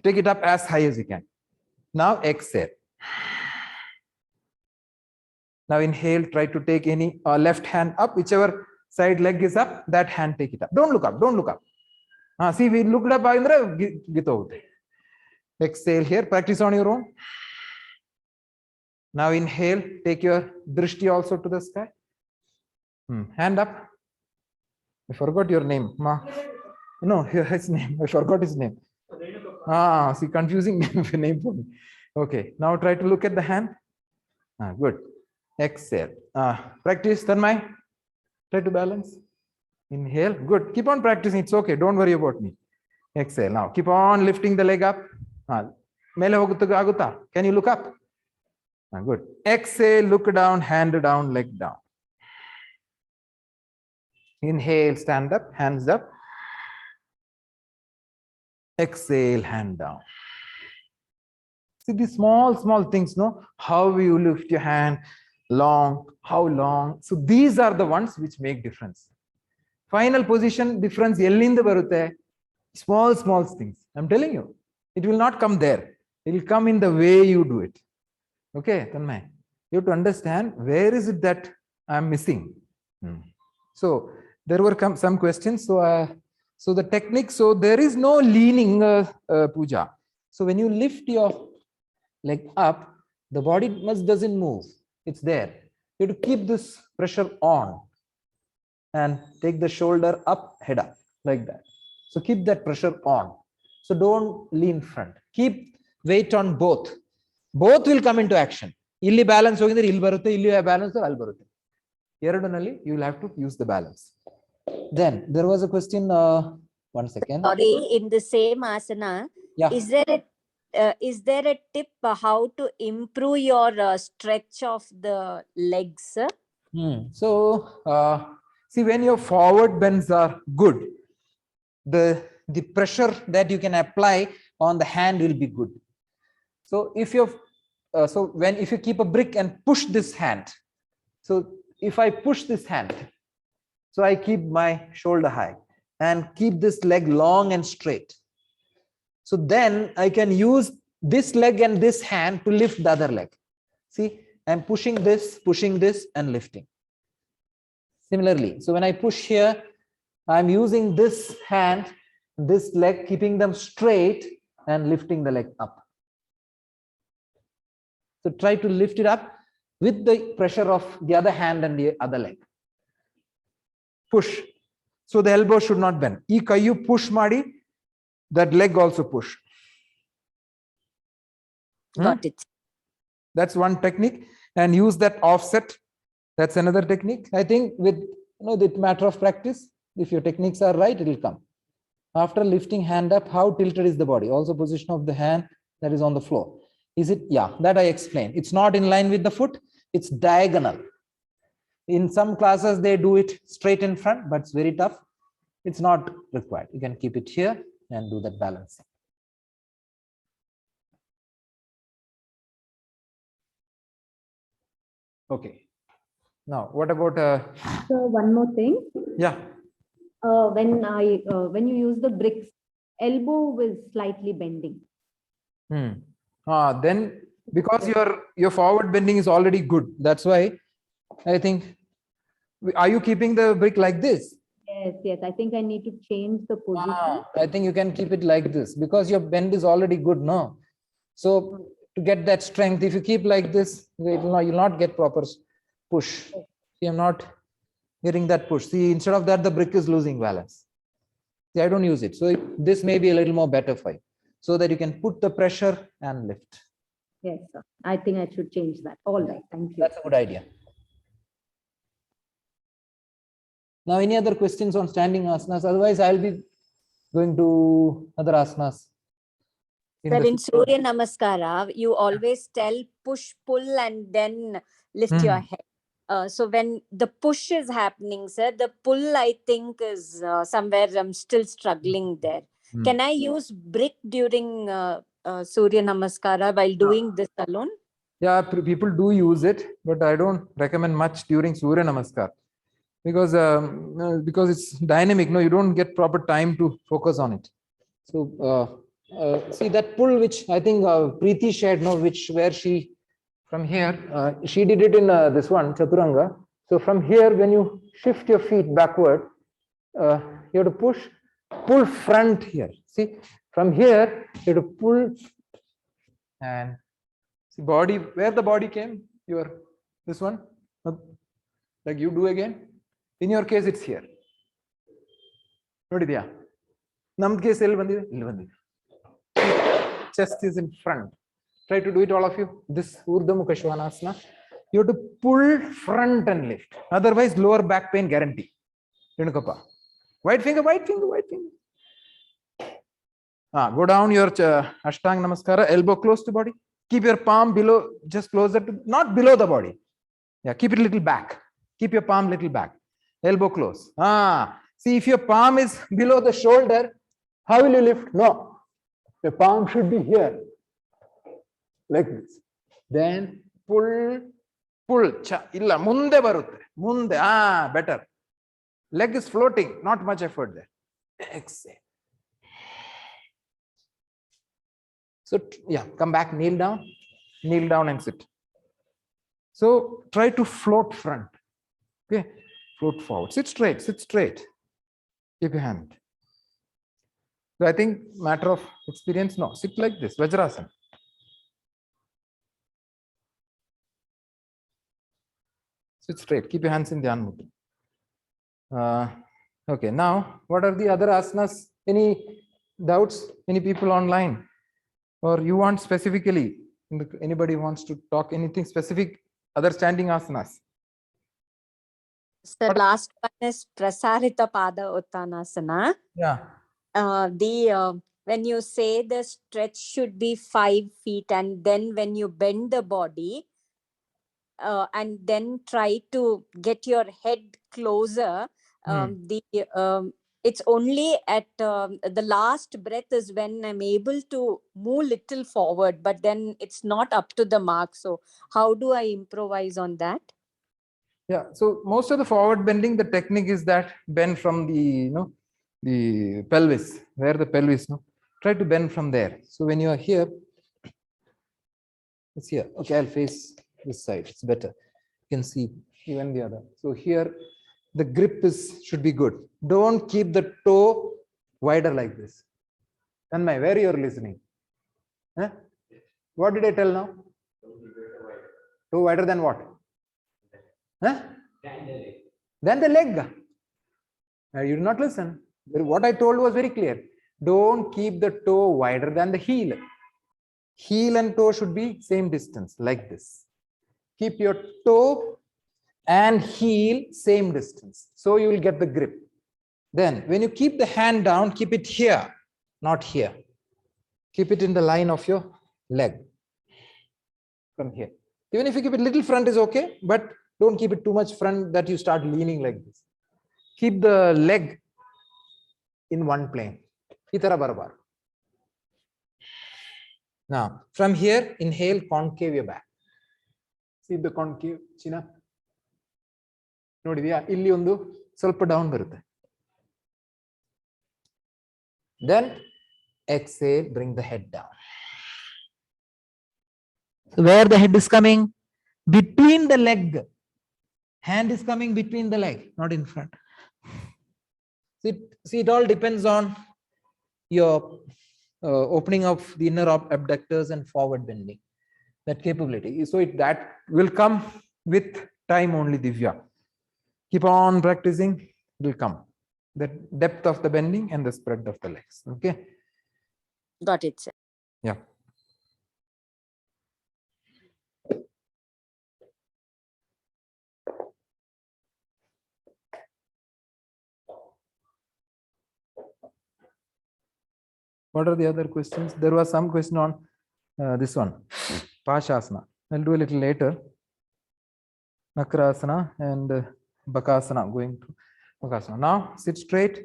Take it up as high as you can. Now exhale. Now inhale, try to take any left hand up, whichever side leg is up, that hand take it up. Don't look up, don't look up. See, we looked up, exhale here, practice on your own. Now inhale, take your drishti also to the sky. Hand up. I forgot your name. No, his name. I forgot his name. See, confusing name for me. Okay, now try to look at the hand. Good. Exhale. Practice, Tanmay. Try to balance. Inhale. Good. Keep on practicing. It's okay. Don't worry about me. Exhale. Now keep on lifting the leg up. Can you look up? Good. Exhale. Look down. Hand down. Leg down. Inhale. Stand up. Hands up. Exhale. Hand down. See these small things, no? How you lift your hand, long, how long. So these are the ones which make difference. Final position difference, ellinda barute. Small things. I'm telling you, it will not come there. It will come in the way you do it. Okay, Tanmay, you have to understand where is it that I'm missing. So there were some questions. So the technique. So there is no leaning, puja. So when you lift your leg up, the body doesn't move. It's there. You have to keep this pressure on and take the shoulder up, head up, like that. So keep that pressure on. So don't lean front. Keep weight on both. Both will come into action. Illi balance hogidre illi barutte, illi balance alli barutte. Eradunalli you will have to use the balance. Then there was a question. 1 second. Sorry, in the same asana, Yeah. is there a tip how to improve your stretch of the legs? So see, when your forward bends are good, the pressure that you can apply on the hand will be good. So if you if you keep a brick and push this hand, so if I push this hand, so I keep my shoulder high and keep this leg long and straight. So then I can use this leg and this hand to lift the other leg. See, I'm pushing this and lifting. Similarly, so when I push here, I'm using this hand, this leg, keeping them straight and lifting the leg up. So try to lift it up with the pressure of the other hand and the other leg. Push. So the elbow should not bend. Ee kaiyu push madi, that leg also push. Got it. That's one technique. And use that offset. That's another technique. I think with the matter of practice, if your techniques are right, it will come. After lifting hand up, how tilted is the body? Also position of the hand that is on the floor. Is it? Yeah, that I explained. It's not in line with the foot. It's diagonal. In some classes, they do it straight in front, but it's very tough. It's not required. You can keep it here and do that balancing. Okay. Now, what about So one more thing. yeah. When you use the bricks, elbow was slightly bending. Then because your forward bending is already good, that's why I think. Are you keeping the brick like this? Yes. I think I need to change the position. I think you can keep it like this because your bend is already good, no? So to get that strength, if you keep like this, you'll not get proper push. See, I'm not getting that push. See, instead of that, the brick is losing balance. See, I don't use it. So this may be a little more better for you, so that you can put the pressure and lift. Yes, sir. I think I should change that. All right. Thank you. That's a good idea. Now, any other questions on standing asanas? Otherwise, I'll be going to other asanas. Sir, in Surya Namaskara, you always tell push, pull, and then lift your head. So when the push is happening, sir, the pull, I think, is somewhere I'm still struggling there. Can I use brick during Surya Namaskara while doing this alone? Yeah, people do use it, but I don't recommend much during Surya Namaskar. Because it's dynamic, no, you don't get proper time to focus on it. So see that pull, which I think Preeti shared, no, where she from here she did it in this one Chaturanga. So from here, when you shift your feet backward, you have to pull front here. See, from here you have to pull and see body where the body came. This one, like you do again. In your case, it's here. Nodidya? Namd case elli bandide? Chest is in front. Try to do it, all of you. This Urdhva Mukha Svanasana. You have to pull front and lift. Otherwise, lower back pain guarantee. White finger. Go down your Ashtanga Namaskara, elbow close to body. Keep your palm below, just closer to, not below the body. Yeah, keep it a little back. Keep your palm little back. Elbow close. See, if your palm is below the shoulder, how will you lift? No, the palm should be here. like this. Then pull, illa munde barutte. Munde, better. Leg is floating, not much effort there. Exhale. So yeah, come back, kneel down and sit. So try to float front. Okay, float forward. Sit straight, sit straight. Keep your hand. So I think matter of experience, no, sit like this, Vajrasana. Sit straight, keep your hands in Dhyan Mudra. Okay, now what are the other asanas? Any doubts? Any people online? Or you want specifically, anybody wants to talk anything specific, other standing asanas? The last one is Prasarita Pada Uttanasana. Yeah. When you say the stretch should be 5 feet, and then when you bend the body, and then try to get your head closer, it's only at the last breath is when I'm able to move little forward, but then it's not up to the mark. So how do I improvise on that? Yeah, so most of the forward bending, the technique is that bend from the the pelvis, where the pelvis, try to bend from there. So when you are here, it's here. Okay, I'll face this side, it's better. You can see even the other. So here the grip should be good. Don't keep the toe wider like this. Tanmay, where you're listening? Huh? What did I tell now? Toe wider than what? Huh? Then the leg. You did not listen. What I told was very clear. Don't keep the toe wider than the heel. Heel and toe should be same distance, like this. Keep your toe and heel same distance. So you will get the grip. Then when you keep the hand down, keep it here, not here. Keep it in the line of your leg. From here. Even if you keep it little front is okay, but don't keep it too much front that you start leaning like this. Keep the leg in one plane. Itara barabar. Now, from here, inhale, concave your back. See the concave, China. ನೋಡಿದ್ಯಾ ಇಲ್ಲಿ ಒಂದು ಸ್ವಲ್ಪ down ಬರುತ್ತೆ. Then exhale, bring the head down. Where the head is coming? Between the leg. Hand is coming between the leg, not in front. See, it all depends on your opening of the inner abductors and forward bending, that capability. So that will come with time only, Divya. Keep on practicing, it will come. The depth of the bending and the spread of the legs. Okay. Got it, sir. Yeah. What are the other questions? There was some question on this one, Pashasana. I'll do a little later. Nakrasana and Bakasana, going to Bakasana. Now sit straight.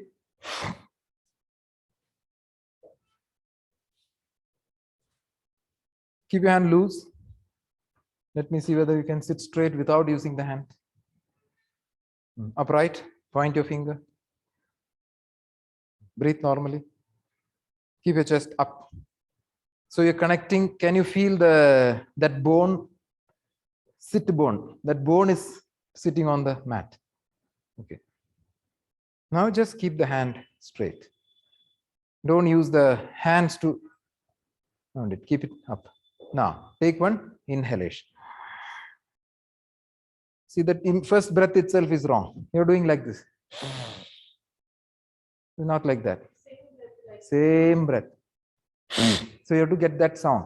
Keep your hand loose. Let me see whether you can sit straight without using the hand. Upright, point your finger. Breathe normally. Keep your chest up. So you're connecting. Can you feel that bone? Sit bone. That bone is sitting on the mat. Okay. Now just keep the hand straight. Don't use the hands to round it. Keep it up. Now take one inhalation. See that in first breath itself is wrong. You're doing like this. Not like that. Same breath. So you have to get that sound.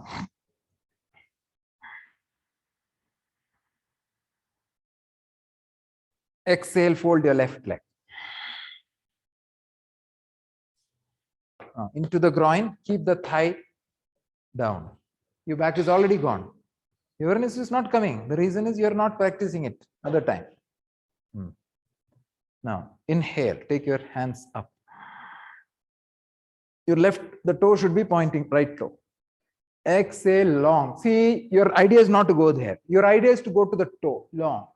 Exhale, fold your left leg. Into the groin, keep the thigh down. Your back is already gone. Awareness is not coming. The reason is you're not practicing it other time. Now, inhale, take your hands up. Your left, the toe should be pointing, right toe. Exhale long. See, your idea is not to go there. Your idea is to go to the toe, long.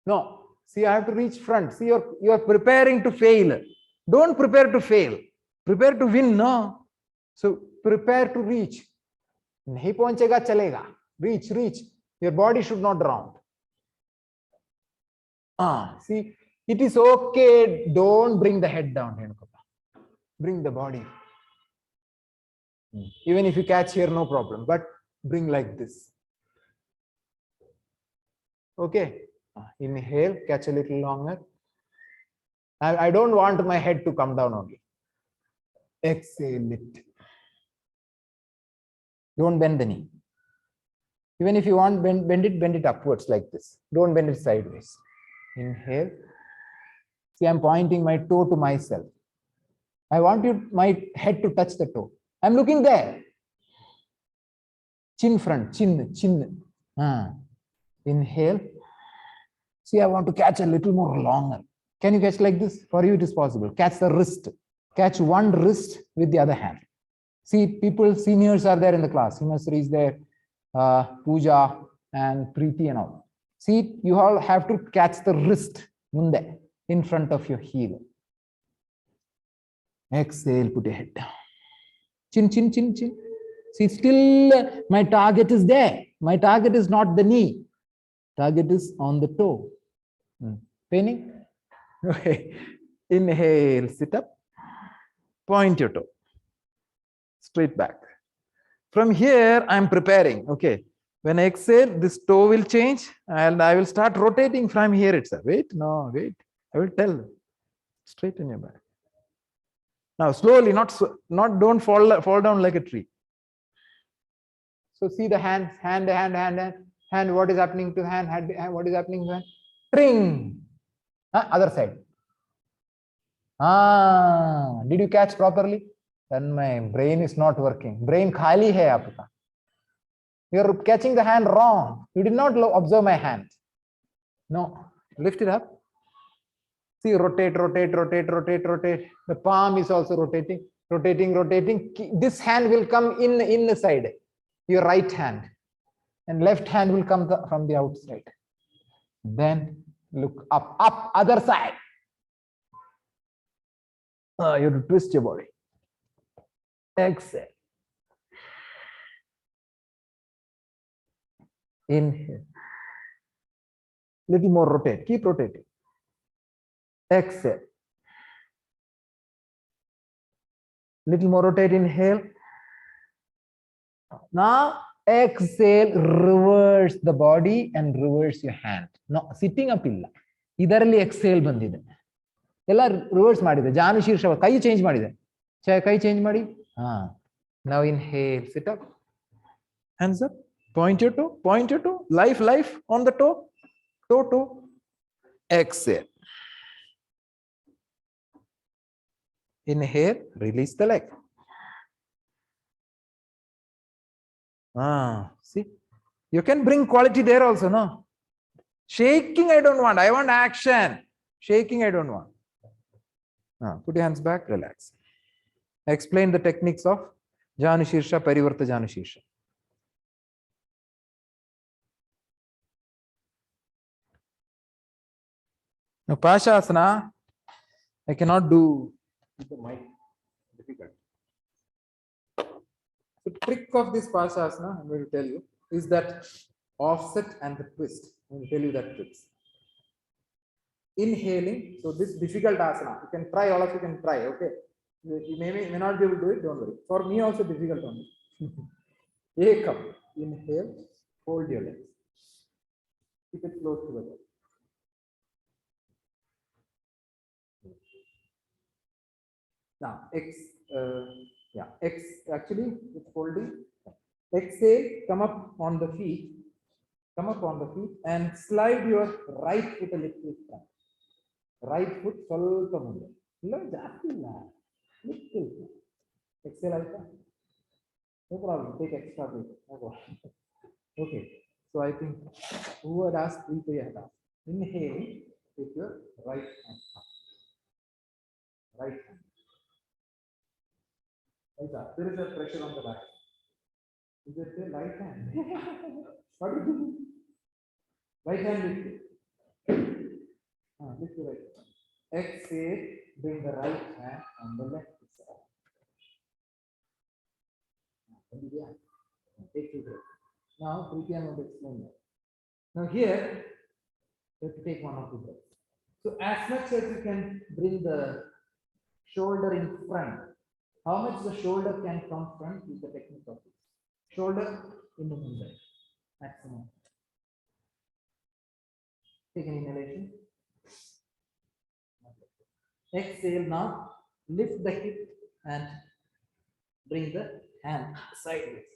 No, see, I have to reach front. See, you are preparing to fail. Don't prepare to fail. Prepare to win, no. So prepare to reach. Nahi pahunchega chalega. Reach, reach. Your body should not drown. See, it is okay. Don't bring the head down. Bring the body. Even if you catch here, no problem. But bring like this. Okay. Inhale, catch a little longer. I don't want my head to come down only. Exhale it. Don't bend the knee. Even if you want, bend it upwards like this. Don't bend it sideways. Inhale. See, I'm pointing my toe to myself. I want my head to touch the toe. I'm looking there. Chin front, chin. Inhale. See, I want to catch a little more longer. Can you catch like this? For you, it is possible. Catch the wrist. Catch one wrist with the other hand. See, seniors are there in the class. Himasri is there, Pooja and Preeti and all. See, you all have to catch the wrist munde, in front of your heel. Exhale, put your head down. Chin. See, still my target is there. My target is not the knee. Target is on the toe. Paining? Okay. Inhale, sit up. Point your toe. Straight back. From here, I'm preparing. Okay. When I exhale, this toe will change and I will start rotating from here itself. Wait. I will tell. Straighten your back. Now, slowly, not don't fall down like a tree. So see the hand. What is happening to hand? What is happening to hand? Tring. Other side. Did you catch properly? Then my brain is not working. Brain khali hai aapka. You're catching the hand wrong. You did not observe my hand. No. Lift it up. See, rotate. The palm is also rotating. This hand will come in the side. Your right hand. And left hand will come from the outside. Then look up, other side. You have to twist your body. Exhale. Inhale. Little more rotate. Keep rotating. Exhale. Little more rotate. Inhale. Now exhale. Reverse the body and reverse your hand. No, sitting up illa. Idaralli exhale bandide. Ella reverse madide. Janu Shirsha kai change madide. Kai change madi. Now inhale. Sit up. Hands up. Point your toe. Life on the toe. Toe. Exhale. Inhale. Release the leg. See, you can bring quality there also, no? Shaking, I don't want. I want action. Shaking, I don't want. Put your hands back, relax. Explain the techniques of Janu Shirsha, Parivarta Janu Shirsha. Now, Pashasana, I cannot do with the mic. Difficult. The trick of this Pashasana, I'm going to tell you, is that offset and the twist. I'm going to tell you that tricks. Inhaling, so this difficult asana, you can try, all of you can try, okay? You may not be able to do it, don't worry. For me also difficult only. Ekam, inhale, hold your legs. Keep it close together. Now, actually, it's holding. Exhale, come up on the feet and slide your right foot a little front. Right foot, ಸ್ವಲ್ಪ ಮುಂದೆ. ಇಲ್ಲ ಜಾಸ್ತಿ ಇಲ್ಲ. Little. Exhale ಆಯ್ತಾ? No problem. Take extra breath. Okay. So I think who had asked, Preeti had asked. Inhale, take your right hand up. Right hand. There is a pressure on the back. You just say right hand. What do you do? Right hand lift. Lift the right hand. Exhale, bring the right hand on the left side. Take 2 breaths. Now, Preeti, I'm going to explain that. Now here, you have to take 1 or 2 breaths. So as much as you can bring the shoulder in front, how much the shoulder can come front is the technique of this. Shoulder in the middle, maximum. Take an inhalation. Exhale now, lift the hip and bring the hand sideways.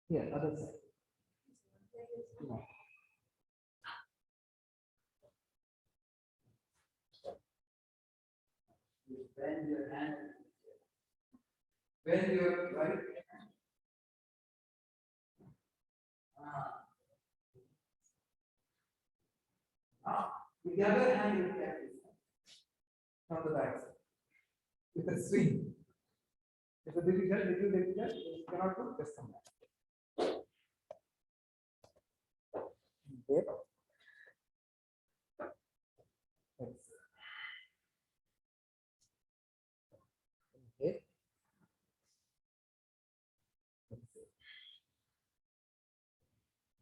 Here, other side. No. You bend your hand. Bend your right hand. Now, with the other hand, you can from the back side. With a swing. If a difficult, little difficult, you cannot do, just come back. Okay. Okay.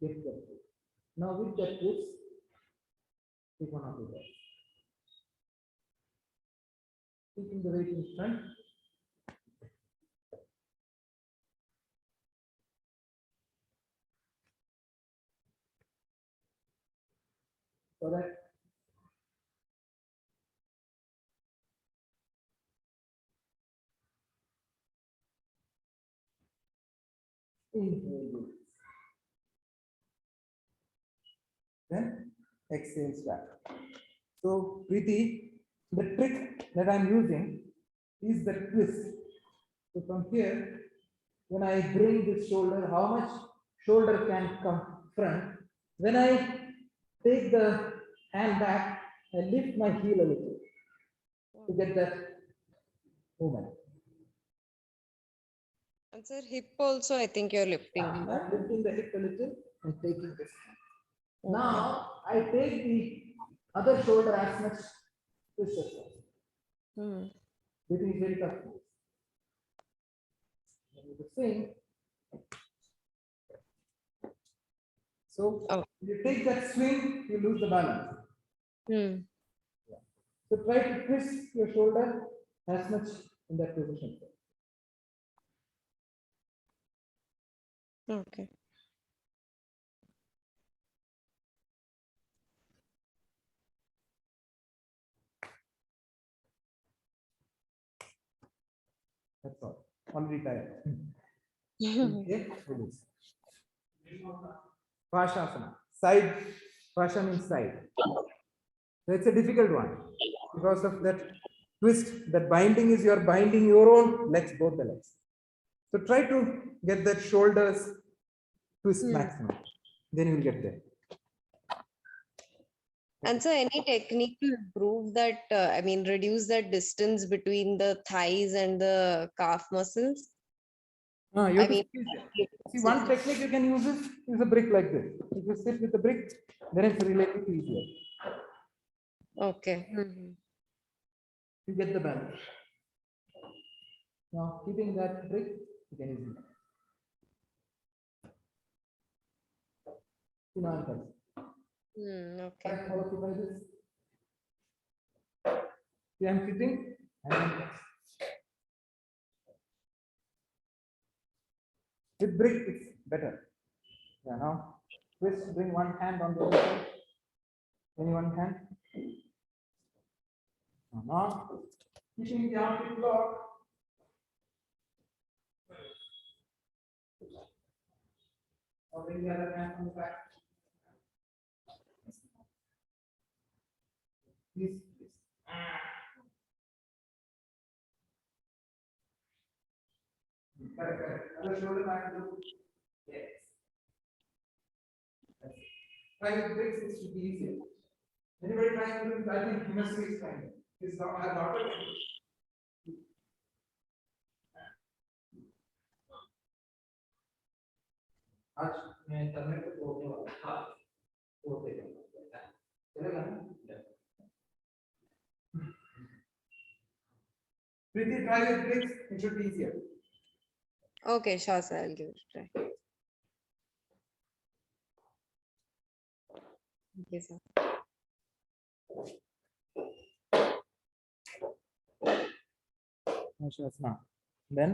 Get that twist. Now with that twist, take 1 or 2 breaths. Keeping the weight in front. So that inhale. Then exhales back. So Preeti, the trick that I'm using is the twist. So from here, when I bring this shoulder, how much shoulder can come front? When I take the hand back, I lift my heel a little to get that movement. And sir, hip also, I think you're lifting. I'm lifting the hip a little and taking this hand. Okay. Now I take the other shoulder as much twist as possible. It is very tough. The same. So Oh. if you take that swing, you lose the balance. So try to twist your shoulder as much in that position. Okay. That's all. Already tired. Okay, release. Prashasana. Side. Prasha means side. So it's a difficult one because of that twist. That binding is you're binding your own legs, both the legs. So try to get that shoulders twist maximum. Then you will get there. And so any technique to improve that, I mean, reduce that distance between the thighs and the calf muscles? You I have to mean, see, one technique you can use is a brick like this. If you sit with the brick, then it's relatively easier. okay. You get the balance. Now, keeping that brick, you can use it. Okay. See, I'm sitting and I'm with brick, it's better. Yeah, now twist, bring one hand on the other side. Only one hand. Now, keeping the armpit locked. Or bring the other hand on the back. Please. Correct. Other shoulder back. Yes. Try with bricks, it should be easier. Anybody trying to do it? I think chemistry is fine. It's not a lot of आज मैं internet पे बोलने वाला था वो देखेंगे चलेगा ना Preeti, try with bricks, it should be easier. Okay, sure, sir. I'll give it a try. Okay, sir. Shasana. Then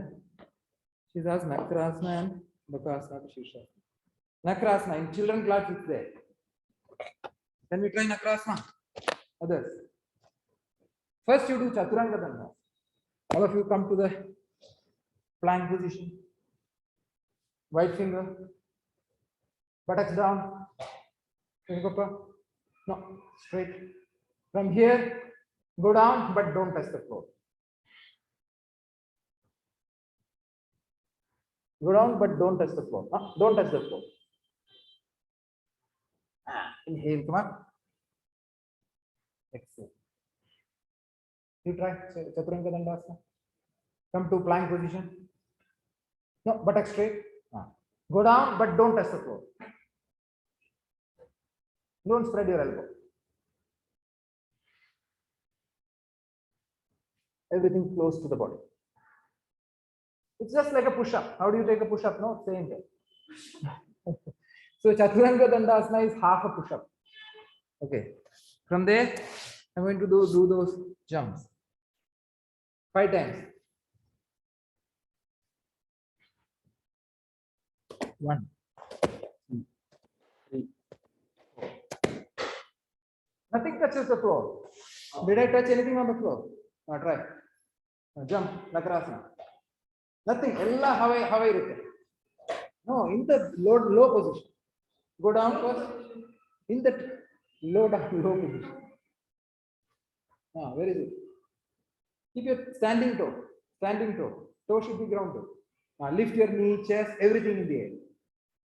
she has Nakrasana and Bakasana to Shirshasana. Nakrasana in children class it's there. Can we try Nakrasana? Others. First you do Chaturanga Danda. All of you come to the plank position. Right finger. Buttocks down. No, straight. From here, go down, but don't touch the floor. Go down, but don't touch the floor. Don't touch the floor. Inhale, come on. Exhale. You try Chaturanga Dandasana. Come to plank position. No, buttock straight. Go down, but don't touch the floor. Don't spread your elbow. Everything close to the body. It's just like a push-up. How do you take a push-up? No, same way. So Chaturanga Dandasana is half a push-up. Okay. From there, I'm going to do those jumps. 5 times. 1, 2, 3, 4. Nothing touches the floor. Did I touch anything on the floor? Try. Jump, Nakrasana. Nothing. Ella Hawaii irutte. No, in the low position. Go down first. In that low position. Where is it? Keep your standing toe. Standing toe. Toe should be grounded. Lift your knee, chest, everything in the air.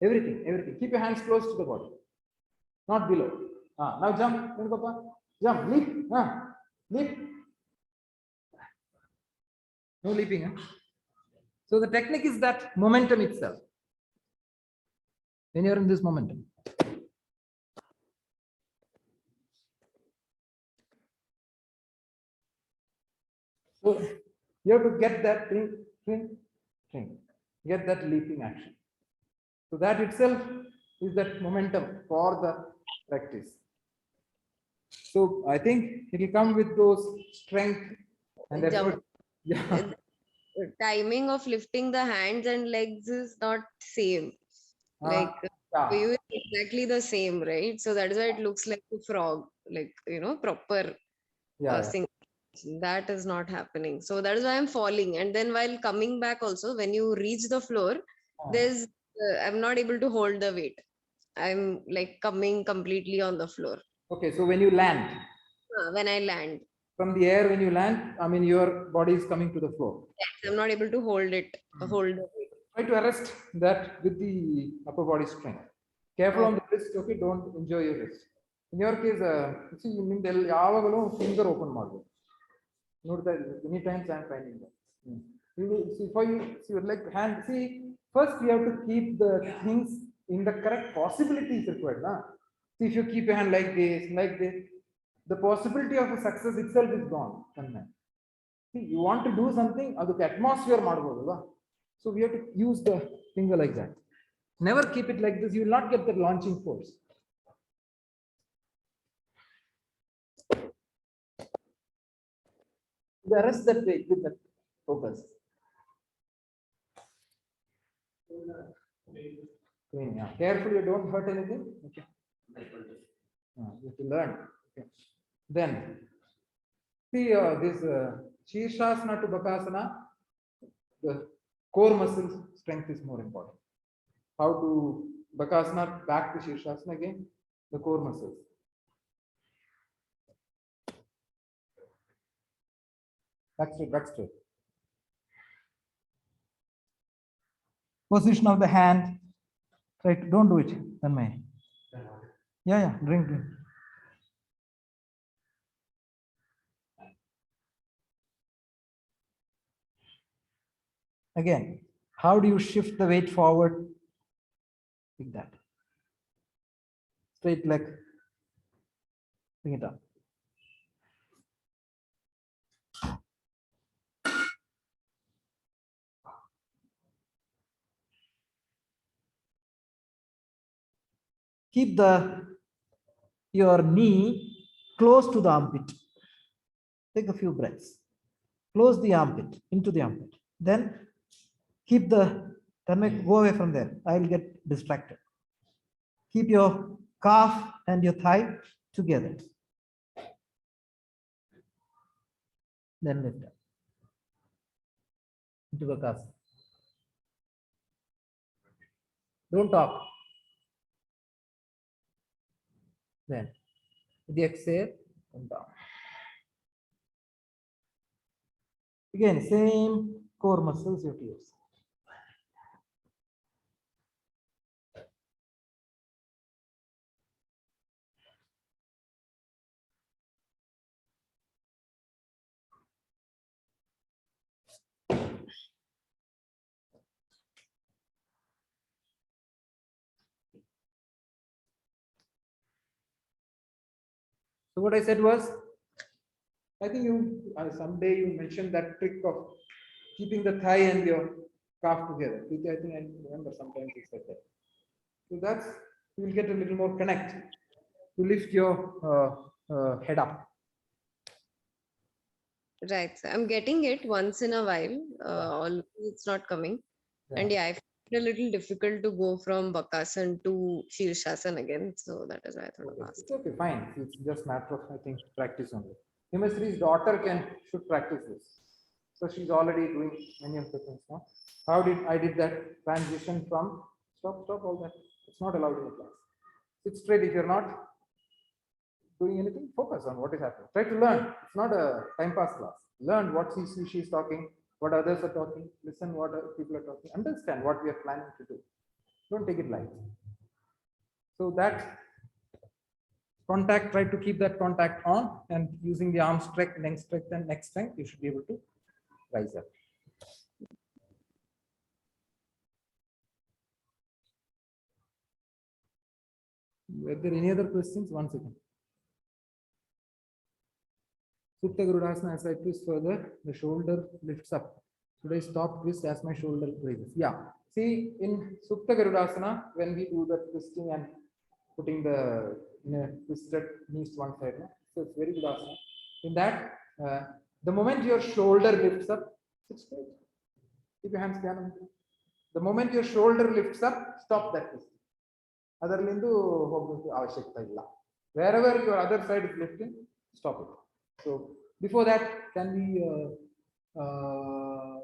Everything. Keep your hands close to the body. Not below. Now jump. Jump. Leap. Leap. No leaping. So the technique is that momentum itself. When you're in this momentum. So you have to get that thing. Get that leaping action. So that itself is that momentum for the practice. So I think it will come with those strength and effort. Yeah. The timing of lifting the hands and legs is not same. Like for you, it's exactly the same, right? So that is why it looks like a frog, like proper sync. That is not happening. So that is why I'm falling. And then while coming back, also when you reach the floor, there's I'm not able to hold the weight. I'm like coming completely on the floor. Okay, so when you land. When I land. From the air, when you land, I mean your body is coming to the floor. Yes, I'm not able to hold it. Hold the weight. Try to arrest that with the upper body strength. Careful on the wrist, okay? Don't injure your wrist. In your case, see, you mean finger open model. Note that many times I am finding that. See, for you, see your leg, hand. See, first we have to keep the things in the correct possibilities required. See, if you keep your hand like this, the possibility of a success itself is gone. See, you want to do something, the atmosphere model. So we have to use the finger like that. Never keep it like this. You will not get the launching force. The rest that way with that focus. Yeah. Careful, you don't hurt anything. Okay. You have to learn. Okay. Then see this Shirshasana to Bakasana, the core muscles strength is more important. How to Bakasana back to Shirshasana again, the core muscles. Back straight. Position of the hand. Right, don't do it. Tanmay. Yeah, drink. Again, how do you shift the weight forward? Pick that. Straight leg. Bring it up. Keep your knee close to the armpit. Take a few breaths. Close the armpit into the armpit. Then keep the go away from there. I'll get distracted. Keep your calf and your thigh together. Then lift up into the calf. Don't talk. Then with the exhale, come down. Again, same core muscles you have to use. So what I said was, I think someday you mentioned that trick of keeping the thigh and your calf together. I think I remember sometimes you said that. So that's, you will get a little more connect to lift your head up. Right. So I'm getting it once in a while. It's not coming. Yeah. And yeah, I find it a little difficult to go from Bakasana to Shirshasana again. So that is why I thought of asking. It's okay, fine. It's just matter of, I think, practice only. Himasri's daughter should practice this. So she's already doing many of the things now. How did I did that transition from stop all that? It's not allowed in the class. Sit straight. If you're not doing anything, focus on what is happening. Try to learn. It's not a time pass class. Learn what she's talking, what others are talking, listen what other people are talking, understand what we are planning to do. Don't take it light. So that contact, try to keep that contact on, and using the arm strength, neck strength, you should be able to rise up. Were there any other questions? One second. Supta Garudasana, as I twist further, the shoulder lifts up. Should I stop twist as my shoulder raises? Yeah. See, in Supta Garudasana, when we do the twisting and putting the twisted knees to one side, so it's very good asana. In that, the moment your shoulder lifts up, sit straight. Keep your hands down. The moment your shoulder lifts up, stop that twist. Wherever your other side is lifting, stop it. So before that, can we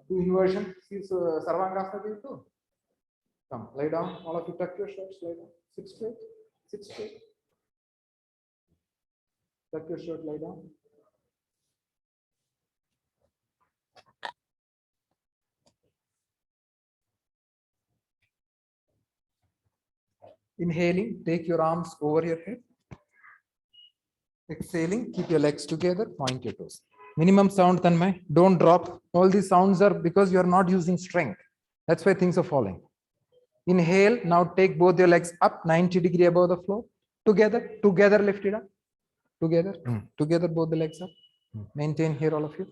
do inversion? See, Sarvangasana will do. Come, lie down. All of you tuck your shirts, lie down. Sit straight. Sit straight. Tuck your shirt, lie down. Inhaling, take your arms over your head. Exhaling, keep your legs together, point your toes. Minimum sound, Tanmay. Don't drop. All these sounds are because you are not using strength. That's why things are falling. Inhale, now take both your legs up 90 degrees above the floor. Together lift it up. Together both the legs up. Maintain here, all of you.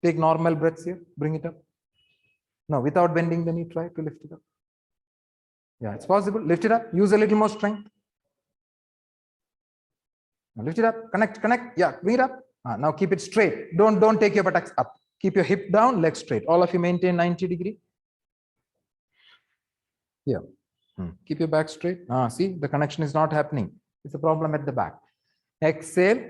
Take normal breaths here. Bring it up. Now, without bending the knee, try to lift it up. Yeah, it's possible. Lift it up. Use a little more strength. Now lift it up. Connect. Yeah, bring it up. Now keep it straight. Don't take your buttocks up. Keep your hip down, leg straight. All of you maintain 90 degrees. Yeah. Keep your back straight. See, the connection is not happening. It's a problem at the back. Exhale.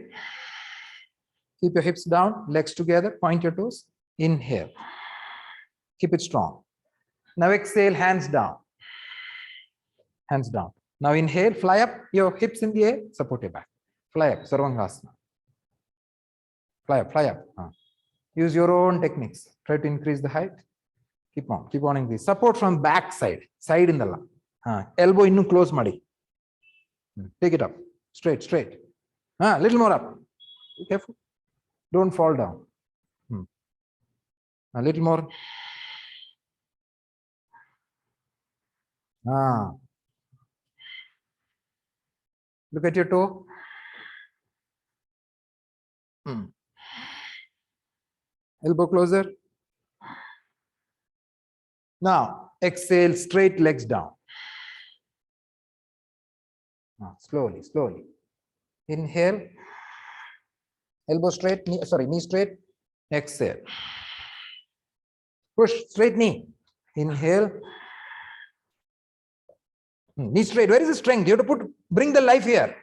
Keep your hips down, legs together, point your toes. Inhale. Keep it strong. Now exhale, hands down. Hands down. Now inhale, fly up, your hips in the air, support your back. Fly up, Sarvangasana. Fly up. Use your own techniques. Try to increase the height. Keep on increase. Support from back side in the line. Elbow innu close madi. Take it up. Straight. Little more up. Be careful. Don't fall down. A little more. Ah. Look at your toe. Elbow closer. Now, exhale, straight legs down. Slowly, slowly. Inhale. Elbow straight, knee straight. Exhale. Push, straight knee. Inhale. Knee straight. Where is the strength? You have to bring the life here.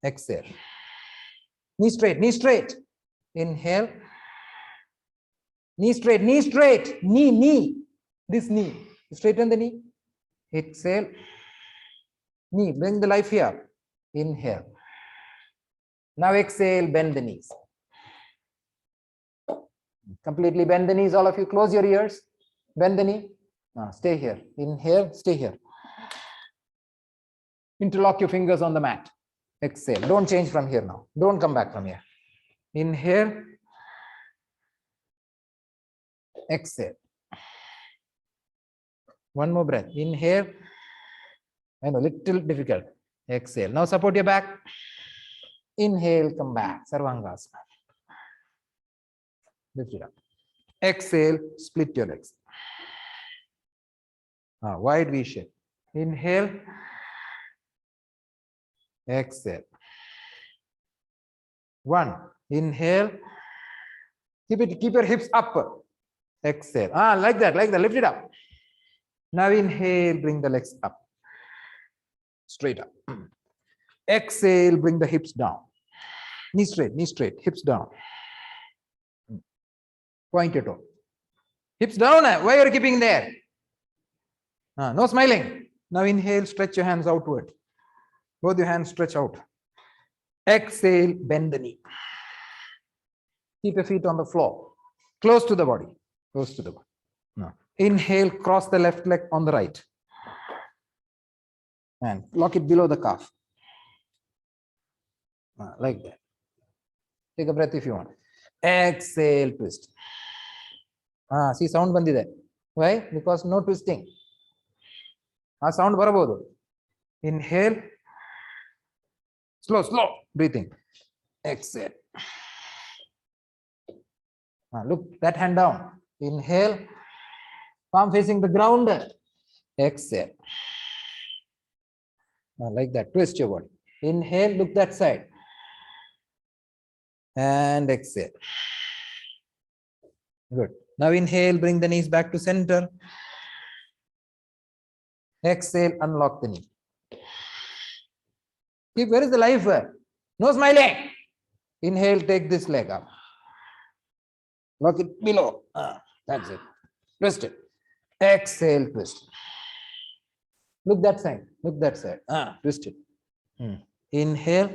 Exhale. Knee straight, knee straight. Inhale. Knee straight, knee. This knee. Straighten the knee. Exhale. Knee, bring the life here. Inhale. Now exhale, bend the knees. Completely bend the knees, all of you. Close your ears. Bend the knee. Now stay here. Inhale, stay here. Interlock your fingers on the mat. Exhale. Don't change from here now. Don't come back from here. Inhale. Exhale. One more breath. Inhale. I know, little difficult. Exhale. Now support your back. Inhale, come back. Sarvangasana. Lift it up. Exhale, split your legs. Wide V shape. Inhale. Exhale. One. Inhale. Keep your hips up. Exhale. Like that. Lift it up. Now inhale, bring the legs up. Straight up. Exhale, bring the hips down. Knee straight, hips down. Point your toe. Hips down. Why are you keeping there? No smiling. Now inhale, stretch your hands outward. Both your hands stretch out. Exhale, bend the knee. Keep your feet on the floor. Close to the body. Close to the body. Now, inhale, cross the left leg on the right. And lock it below the calf. Like that. Take a breath if you want. Exhale, twist. See, sound bandide. Why? Because no twisting. Sound barabodu. Inhale. Slow breathing. Exhale. Look, that hand down. Inhale. Palm facing the ground. Exhale. Like that. Twist your body. Inhale, look that side. And exhale. Good. Now inhale, bring the knees back to center. Exhale, unlock the knee. Keep, where is the life? No smiling. Inhale, take this leg up. Lock it below. That's it. Twist it. Exhale, twist. Look that side. Twist it. Inhale.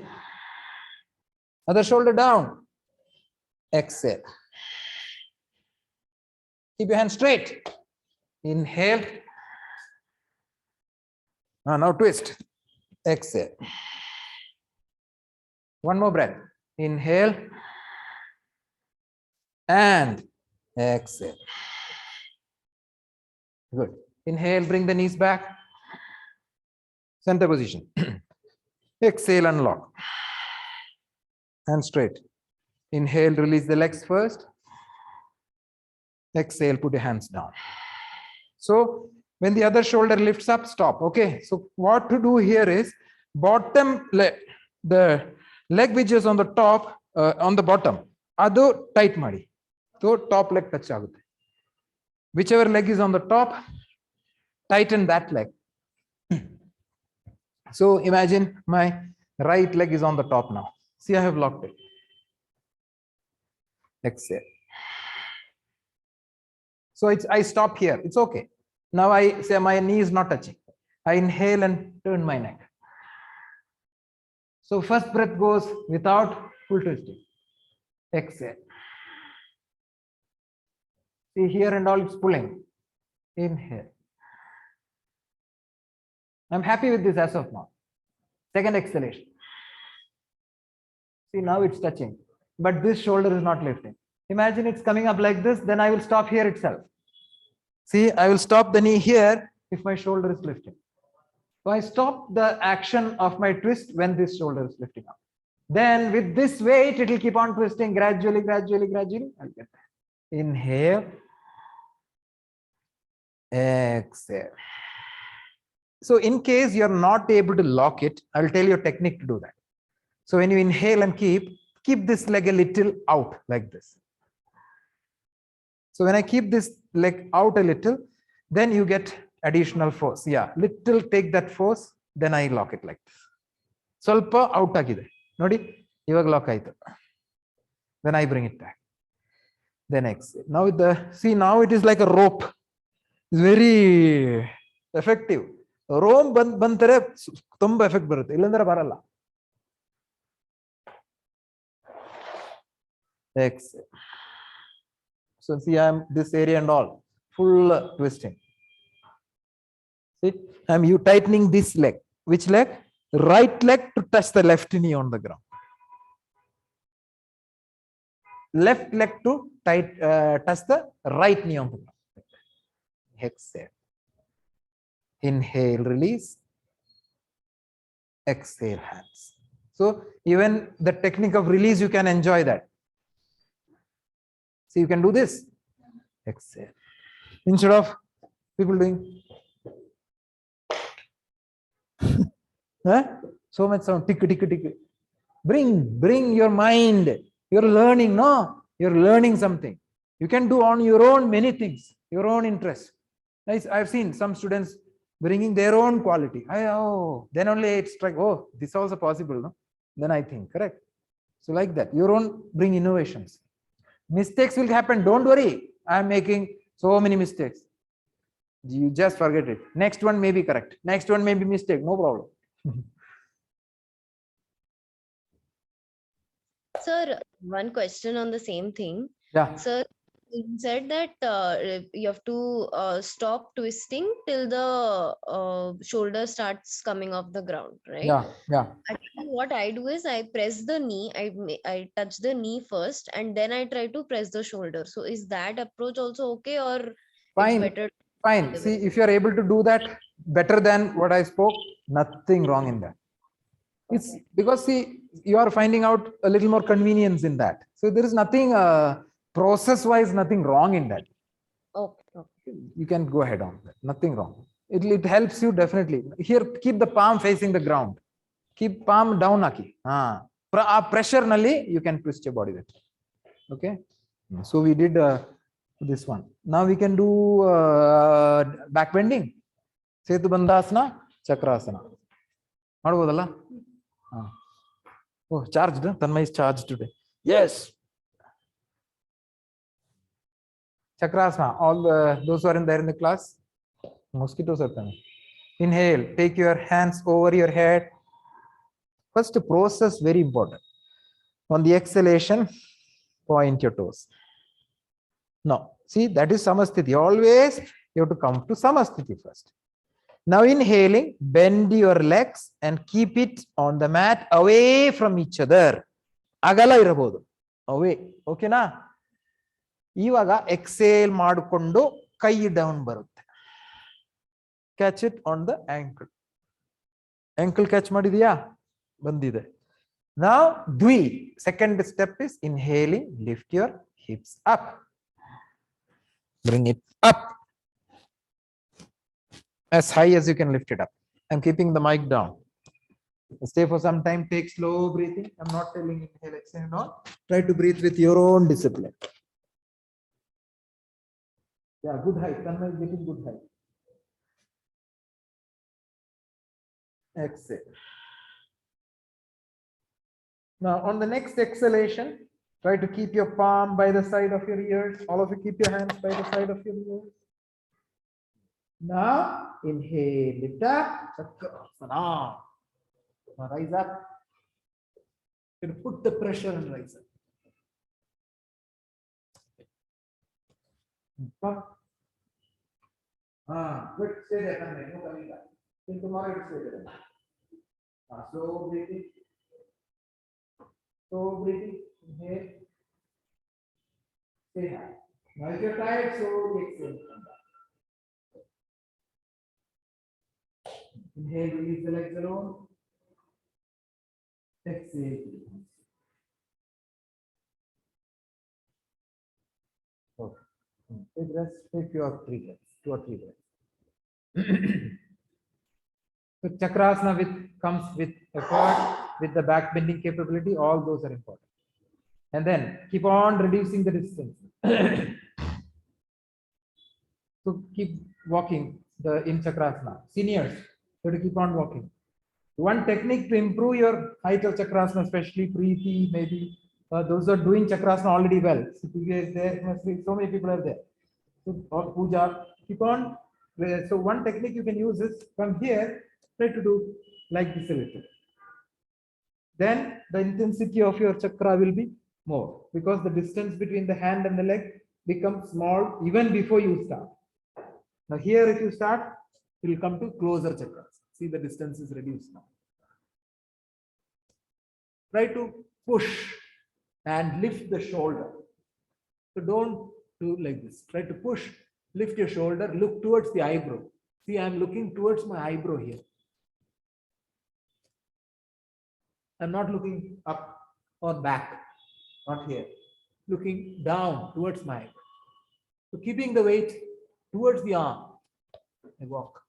Other shoulder down. Exhale. Keep your hand straight. Inhale. Now twist. Exhale. One more breath. Inhale. And exhale. Good. Inhale, bring the knees back. Center position. Exhale, unlock. And straight. Inhale, release the legs first. Exhale, put your hands down. So when the other shoulder lifts up, stop. Okay. So what to do here is bottom leg, the leg which is on the top, on the bottom, adu tight madi. So top leg touch agutte. Whichever leg is on the top, tighten that leg. So imagine my right leg is on the top now. See, I have locked it. Exhale. So I stop here. It's okay. Now I say my knee is not touching. I inhale and turn my neck. So first breath goes without full twisting. Exhale. See here and all it's pulling. Inhale. I'm happy with this as of now. Second exhalation. See, now it's touching, but this shoulder is not lifting. Imagine it's coming up like this, then I will stop here itself. See, I will stop the knee here if my shoulder is lifting. So I stop the action of my twist when this shoulder is lifting up. Then with this weight, it will keep on twisting gradually, gradually, gradually. I'll get there. Inhale. Exhale. So in case you're not able to lock it, I'll tell you a technique to do that. So when you inhale and keep this leg a little out like this. So when I keep this leg out a little, then you get additional force. Yeah, little take that force, then I lock it like this. ಸ್ವಲ್ಪ out agide. Nodi, iವಾಗ lock ಆಯ್ತು. Then I bring it back. Then exhale. Now now it is like a rope. It's very effective. Rope ಬಂದರೆ ತುಂಬಾ effect ಬರುತ್ತೆ, ಇಲ್ಲಂದ್ರೆ ಬರಲ್ಲ. Exhale. So see, I'm this area and all full twisting. See, I'm tightening this leg. Which leg? Right leg to touch the left knee on the ground. Left leg to touch the right knee on the ground. Exhale. Inhale, release. Exhale, hands. So even the technique of release, you can enjoy that. See, you can do this. Exhale. Instead of people doing so much sound, tick, tick, tick. Bring your mind. You're learning, no? You're learning something. You can do on your own many things, your own interest. I've seen some students bringing their own quality. Then only it's like, oh, this also possible, no? Then I think, correct? So like that, your own bring innovations. Mistakes will happen. Don't worry. I'm making so many mistakes. You just forget it. Next one may be correct. Next one may be mistake. No problem. Sir, one question on the same thing. Yeah. Sir, you said that you have to stop twisting till the shoulder starts coming off the ground, right? Yeah. Actually, what I do is I press the knee, I touch the knee first, and then I try to press the shoulder. So is that approach also okay, or Fine. it's better? Fine. See, if you are able to do that better than what I spoke, nothing wrong in that. It's because, see, you are finding out a little more convenience in that. So there is nothing process wise, nothing wrong in that. Okay. You can go ahead on that. Nothing wrong. It helps you definitely. Here, keep the palm facing the ground. Keep palm down, Aki. Pressure nalli, you can twist your body that. Okay. So we did this one. Now we can do back bending. Setu Bandhasana, Chakrasana. Madabodalla? Oh, charged. Tanmay is charged today. Yes. Chakrasana. All those who are there in the class. Mosquitoes are coming. Inhale. Take your hands over your head. First process, very important. On the exhalation, point your toes. No. See, that is Samasthiti. Always you have to come to Samasthiti first. Now inhaling, bend your legs and keep it on the mat away from each other. Agala irabodu. Away. Okay na? Ivaga exhale ಮಾಡಿಕೊಂಡು ಕೈ down ಬರುತ್ತೆ. Catch it on the ankle. Ankle catch ಮಾಡಿದೀಯಾ? ಬಂದಿದೆ. Now dvi. Second step is inhaling, lift your hips up. Bring it up. As high as you can lift it up. I'm keeping the mic down. Stay for some time, take slow breathing. I'm not telling inhale, exhale and all. Try to breathe with your own discipline. Yeah, good height. Tanmay is getting good height. Exhale. Now on the next exhalation, try to keep your palm by the side of your ears. All of you keep your hands by the side of your ears. Now inhale, lift up, Chakrasana. Now rise up. You put the pressure and rise up. Good. Stay there. No coming back. Till tomorrow, you stay there. Slow breathing. Slow breathing. Inhale. Stay high. Now if you're tired, slowly exhale. Inhale, release the legs alone. Exhale. Okay. Take rest. Take your 3 breaths, 2 or 3 breaths. So chakrasana comes with effort, with the back bending capability. All those are important. And then keep on reducing the distance. So keep walking in chakrasana. Seniors, you have to keep on walking. One technique to improve your height of chakrasana, especially Preeti, maybe those who are doing chakrasana already well. So many people are there. So or puja, keep on. So one technique you can use is from here, try to do like this a little. Then the intensity of your chakra will be more because the distance between the hand and the leg becomes small even before you start. Now here, if you start, it will come to closer chakras. See, the distance is reduced now. Try to push and lift the shoulder. So don't do like this. Try to push, lift your shoulder, look towards the eyebrow. See, I'm looking towards my eyebrow here. I'm not looking up or back, not here. Looking down towards my eyebrow. So keeping the weight towards the arm, I walk.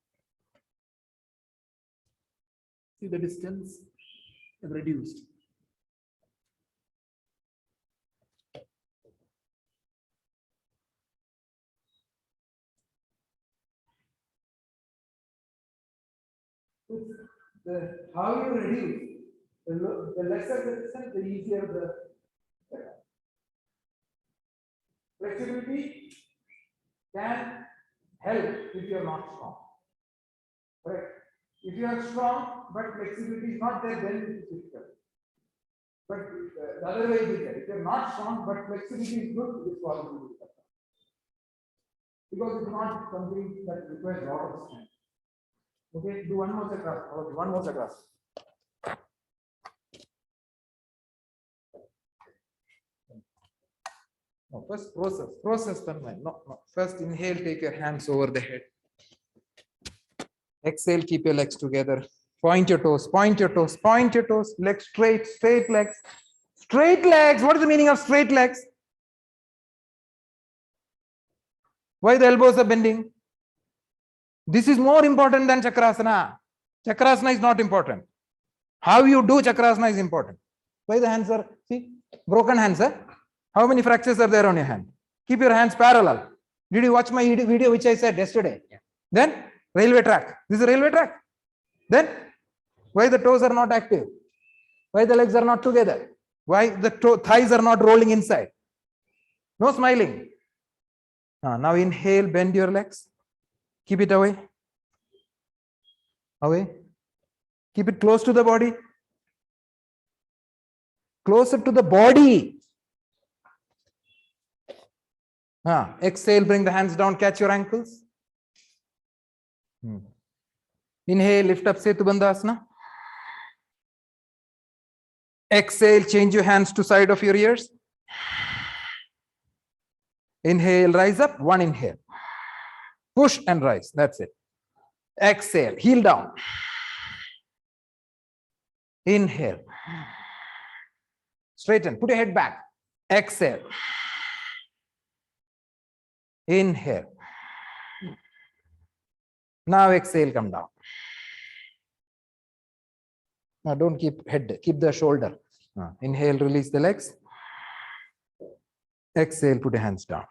See the distance I've reduced. How you reduce, the lesser the distance, the easier the flexibility can help if you are not strong. Correct? If you are strong, but flexibility is not there, then it is difficult. But the other way is there. If you are not strong, but flexibility is good, it is possible to do that. Because it's not something that requires a lot of strength. Okay, do one more across. Okay, one more across. No, first process Tanmay. No. First inhale, take your hands over the head. Exhale, keep your legs together. Point your toes, point your toes, point your toes. Legs straight, straight legs. Straight legs. What is the meaning of straight legs? Why the elbows are bending? This is more important than chakrasana. Chakrasana is not important. How you do chakrasana is important. Why the hands are, see, broken hands, eh? How many fractures are there on your hand? Keep your hands parallel. Did you watch my video which I said yesterday? Yeah. Then railway track. This is a railway track. Then why the toes are not active? Why the legs are not together? Why the thighs are not rolling inside? No smiling. Now inhale, bend your legs. Keep it away. Away. Keep it close to the body. Closer to the body. Exhale, bring the hands down, catch your ankles. Inhale, lift up Setu Bandhasana. Exhale, change your hands to side of your ears. Inhale, rise up, one inhale. Push and rise, that's it. Exhale, heel down. Inhale. Straighten, put your head back. Exhale. Inhale. Now exhale, come down. Now don't keep head, keep the shoulder. Inhale, release the legs. Exhale, put your hands down.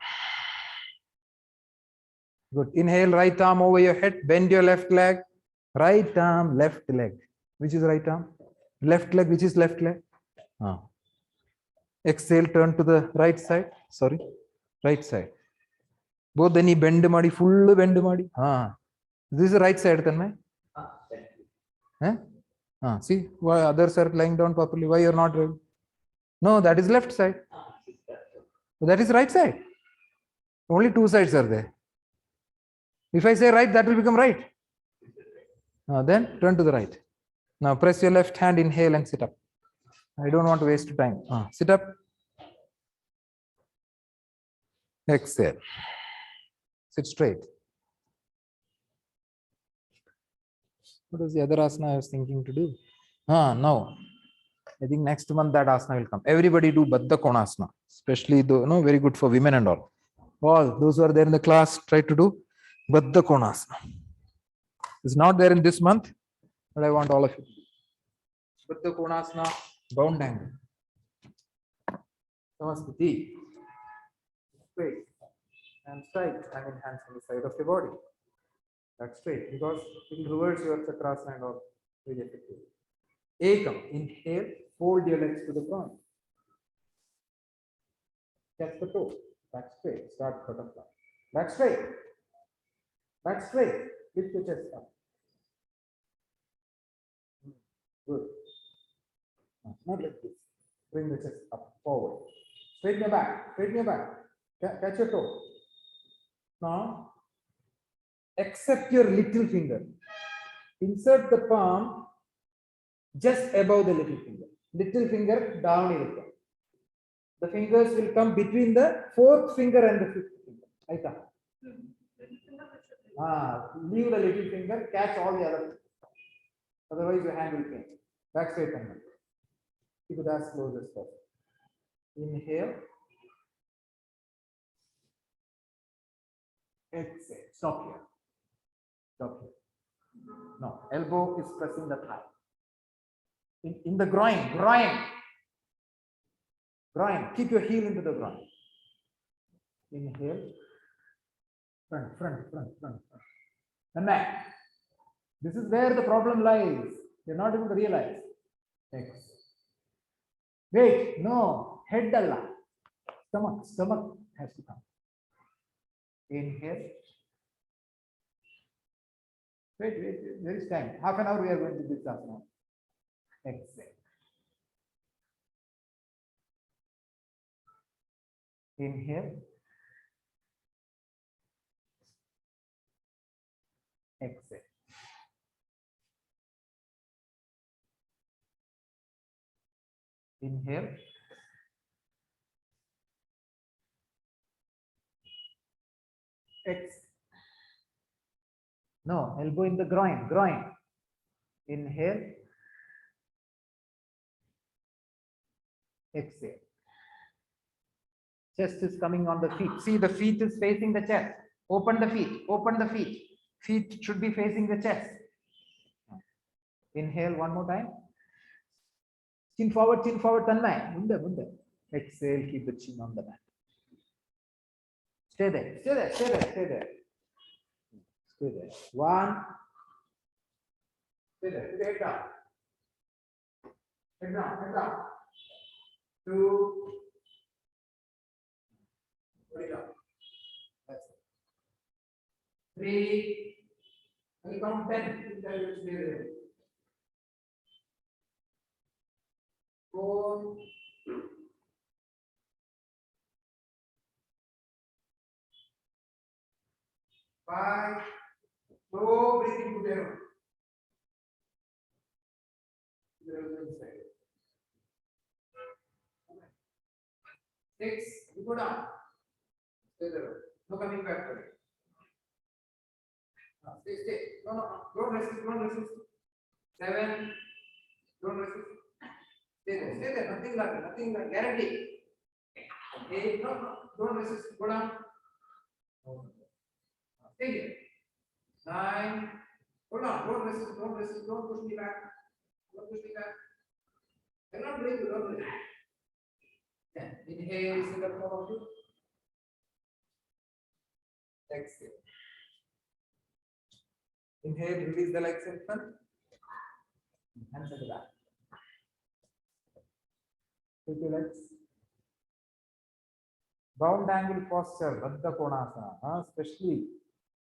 Good. Inhale, right arm over your head, bend your left leg. Right arm, left leg. Which is right arm? Left leg, which is left leg? Exhale, turn to the right side. Sorry, right side. Both the knee bend madi, full bend madi. This is the right side, Tanmay. See, why others are lying down properly? Why you're not right? No, that is left side. That is right side. Only two sides are there. If I say right, that will become right. Then turn to the right. Now press your left hand, inhale and sit up. I don't want to waste time. Sit up. Exhale. Sit straight. What was the other asana I was thinking to do? Now I think next month that asana will come. Everybody do Baddha Konasana, especially though, very good for women and all. All those who are there in the class, try to do Baddha Konasana. It's not there in this month, but I want all of you to do. Baddha Konasana, bound angle. Namaste. Straight and straight, hand in hands on the side of your body. That's straight because it will reverse your chakrasana and all very effectively. Ekam, inhale, fold your legs to the ground. Catch the toe, back straight, start butterfly. Back straight, lift the chest up. Good. Not like this. Bring the chest up, forward. Straighten your back, catch your toe. Now, accept your little finger. Insert the palm just above the little finger. Little finger down. The fingers will come between the fourth finger and the fifth finger. Aita. Leave the little finger, catch all the other fingers. Otherwise, your hand will pain. Back straight and back. Keep it as close as possible. Inhale. Exhale. Stop here. No, elbow is pressing the thigh. In the groin. Keep your heel into the groin. Inhale. Front. And back. This is where the problem lies. You're not able to realize. Exhale. Wait, no, head dalla. Stomach has to come. Inhale. Wait, there is time. Half an hour we are going to do this asana. Exhale. Inhale. Exhale. Inhale. Exhale. No, elbow in the groin. Inhale. Exhale. Chest is coming on the feet. See, the feet is facing the chest. Open the feet. Feet should be facing the chest. Inhale one more time. Chin forward, Tanmay. Munde. Exhale, keep the chin on the mat. Stay there. One. Stay there. Head down. Two. Put it up. That's it. Three. I'll count 10. Stay there. 4. 5. Slow breathing to there. 6. You go down. Stay there. No coming back to it. Stay. No. Don't resist. 7. Don't resist. Stay there. Nothing like guarantee. 8. No. Don't resist. Go down. Stay here. 9. Hold on. Don't resist. Don't push me back. I'm not doing it. Don't do it. 10. Inhale. Sit up all of you. Exhale. Inhale. Release the legs in front. Hands at the back. Take your legs. Bound angle posture, Baddha Konasana, especially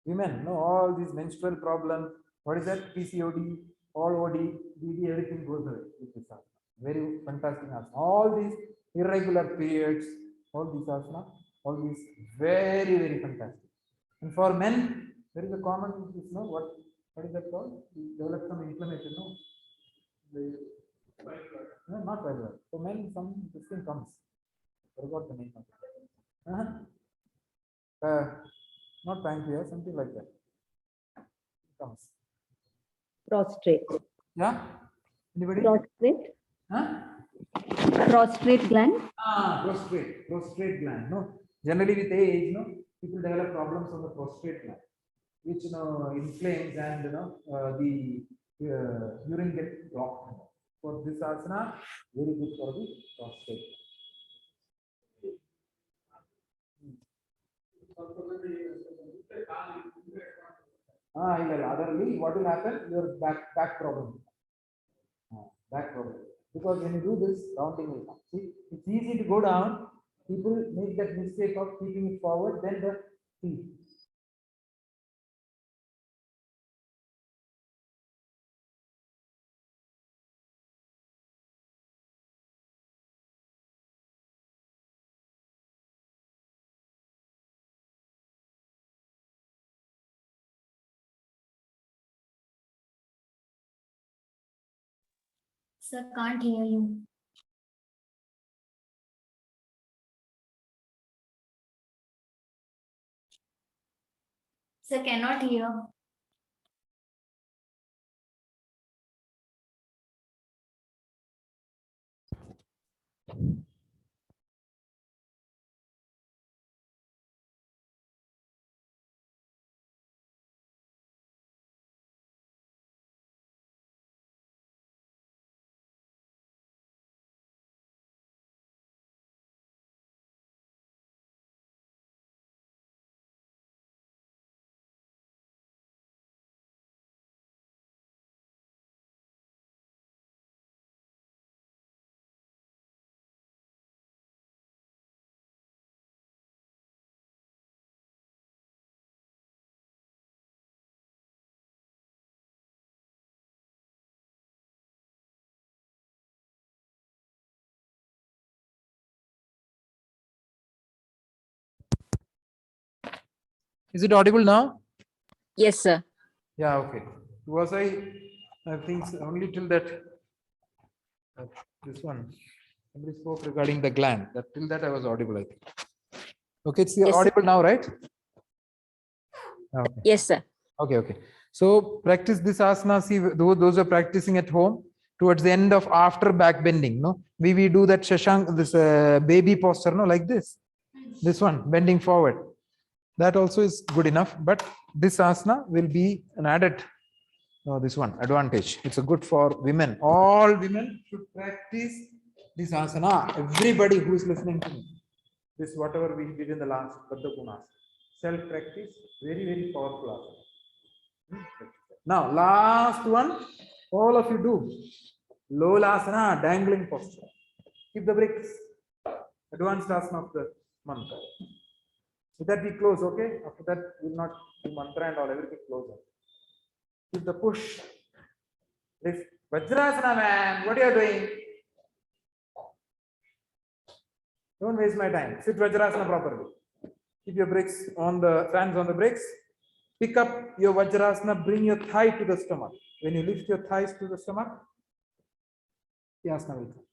women, all these menstrual problems. What is that? PCOD, all OD, BD, everything goes away with this asana. Very fantastic asana. All these irregular periods, all these asana, all these very, very fantastic. And for men, there is a common, what is that called? We develop some inflammation, no? No, not very well. For men, this thing comes. I forgot the name of it. Not pancreas, something like that. It comes. Prostrate. Yeah. Anybody? Prostrate. Huh? Prostrate gland. Prostrate gland. No, generally with age, people develop problems on the prostrate gland, which inflames and the urine gets blocked. For this asana, very good for the prostate. Otherly, what will happen? Your back problem. Back problem. Because when you do this, rounding will come. See, it's easy to go down. People make that mistake of keeping it forward, then the feet. Sir, can't hear you. Sir, cannot hear. Is it audible now? Yes, sir. Yeah, okay. Was I think only till that, this one, somebody spoke regarding the gland. Till that I was audible, I think. Okay, it's Yes, sir. audible now, right? Okay. Yes, sir. Okay. So practice this asana. See, those are practicing at home towards the end of after back bending. No, we do that Shashank, this baby posture, no, like this. This one, bending forward. That also is good enough, but this asana will be an added, this one, advantage. It's a good for women. All women should practice this asana. Everybody who is listening to me. This whatever we did in the last Baddha Gunas. Self-practice, very, very powerful asana. Now, last one, all of you do. Lolasana, dangling posture. Keep the bricks. Advanced asana of the mantra. With that we close, okay? After that, we will not do mantra and all, everything closer. Keep the push. Lift. Vajrasana, man. What are you doing? Don't waste my time. Sit Vajrasana properly. Keep your bricks on the hands on the bricks. Pick up your Vajrasana. Bring your thigh to the stomach. When you lift your thighs to the stomach, the asana will come.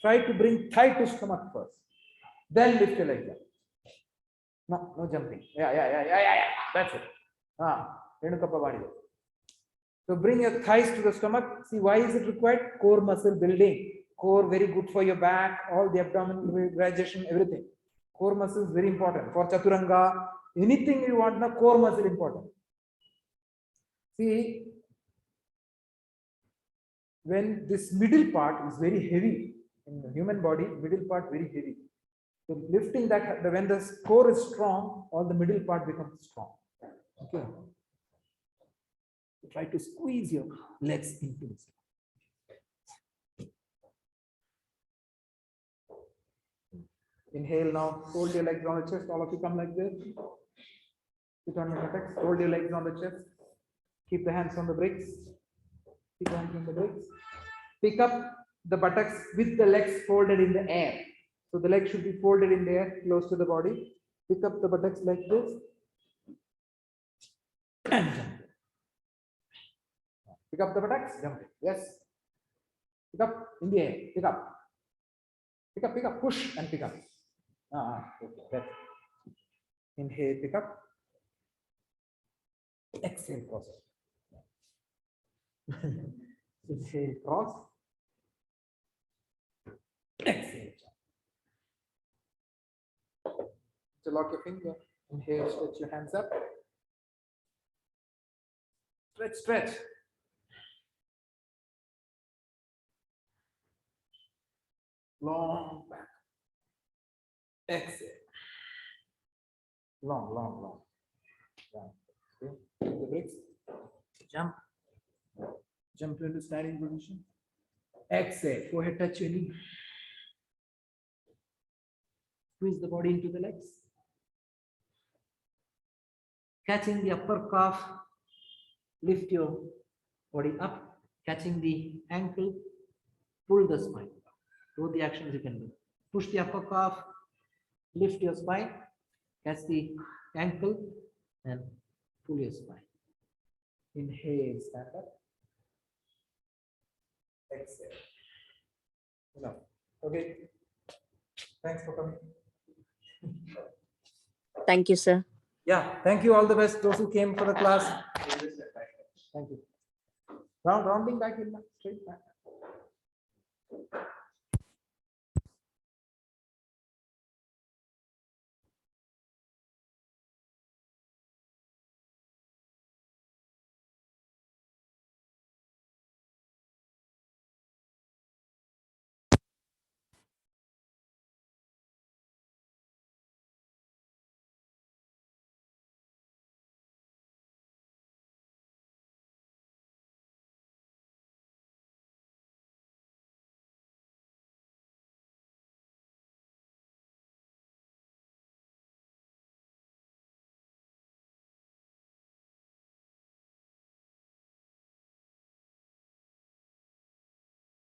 Try to bring thigh to stomach first. Then lift your leg up. No jumping. Yeah. That's it. So bring your thighs to the stomach. See, why is it required? Core muscle building. Core very good for your back, all the abdominal digestion, everything. Core muscle is very important. For Chaturanga, anything you want, the core muscle important. See, when this middle part is very heavy, in the human body, middle part very heavy. So lifting that, when the core is strong, all the middle part becomes strong. Okay. So try to squeeze your legs into this. Inhale now, hold your legs on the chest, all of you come like this. Sit on your buttocks, hold your legs on the chest. Keep the hands on the bricks. Keep the hands on the bricks. Pick up the buttocks with the legs folded in the air. So the legs should be folded in the air, close to the body. Pick up the buttocks like this. And jump. Pick up the buttocks, jump it. Yes. Pick up in the air, pick up. Pick up, push and pick up. Okay, that's it. Inhale, pick up. Exhale, cross. Inhale, cross. Exhale. So lock your finger. Inhale, stretch your hands up. Stretch, stretch. Long back. Exhale. Long, long, long. Down. Okay. Take the brakes. Jump. Jump into standing position. Exhale. Forehead touch your knee. Squeeze the body into the legs. Catching the upper calf. Lift your body up. Catching the ankle. Pull the spine. Both the actions you can do. Push the upper calf. Lift your spine. Catch the ankle and pull your spine. Inhale, stand up. Exhale. Enough. Okay. Thanks for coming. Thank you, sir. Yeah, thank you. All the best. Those who came for the class. Thank you. Rounding back in, straight back.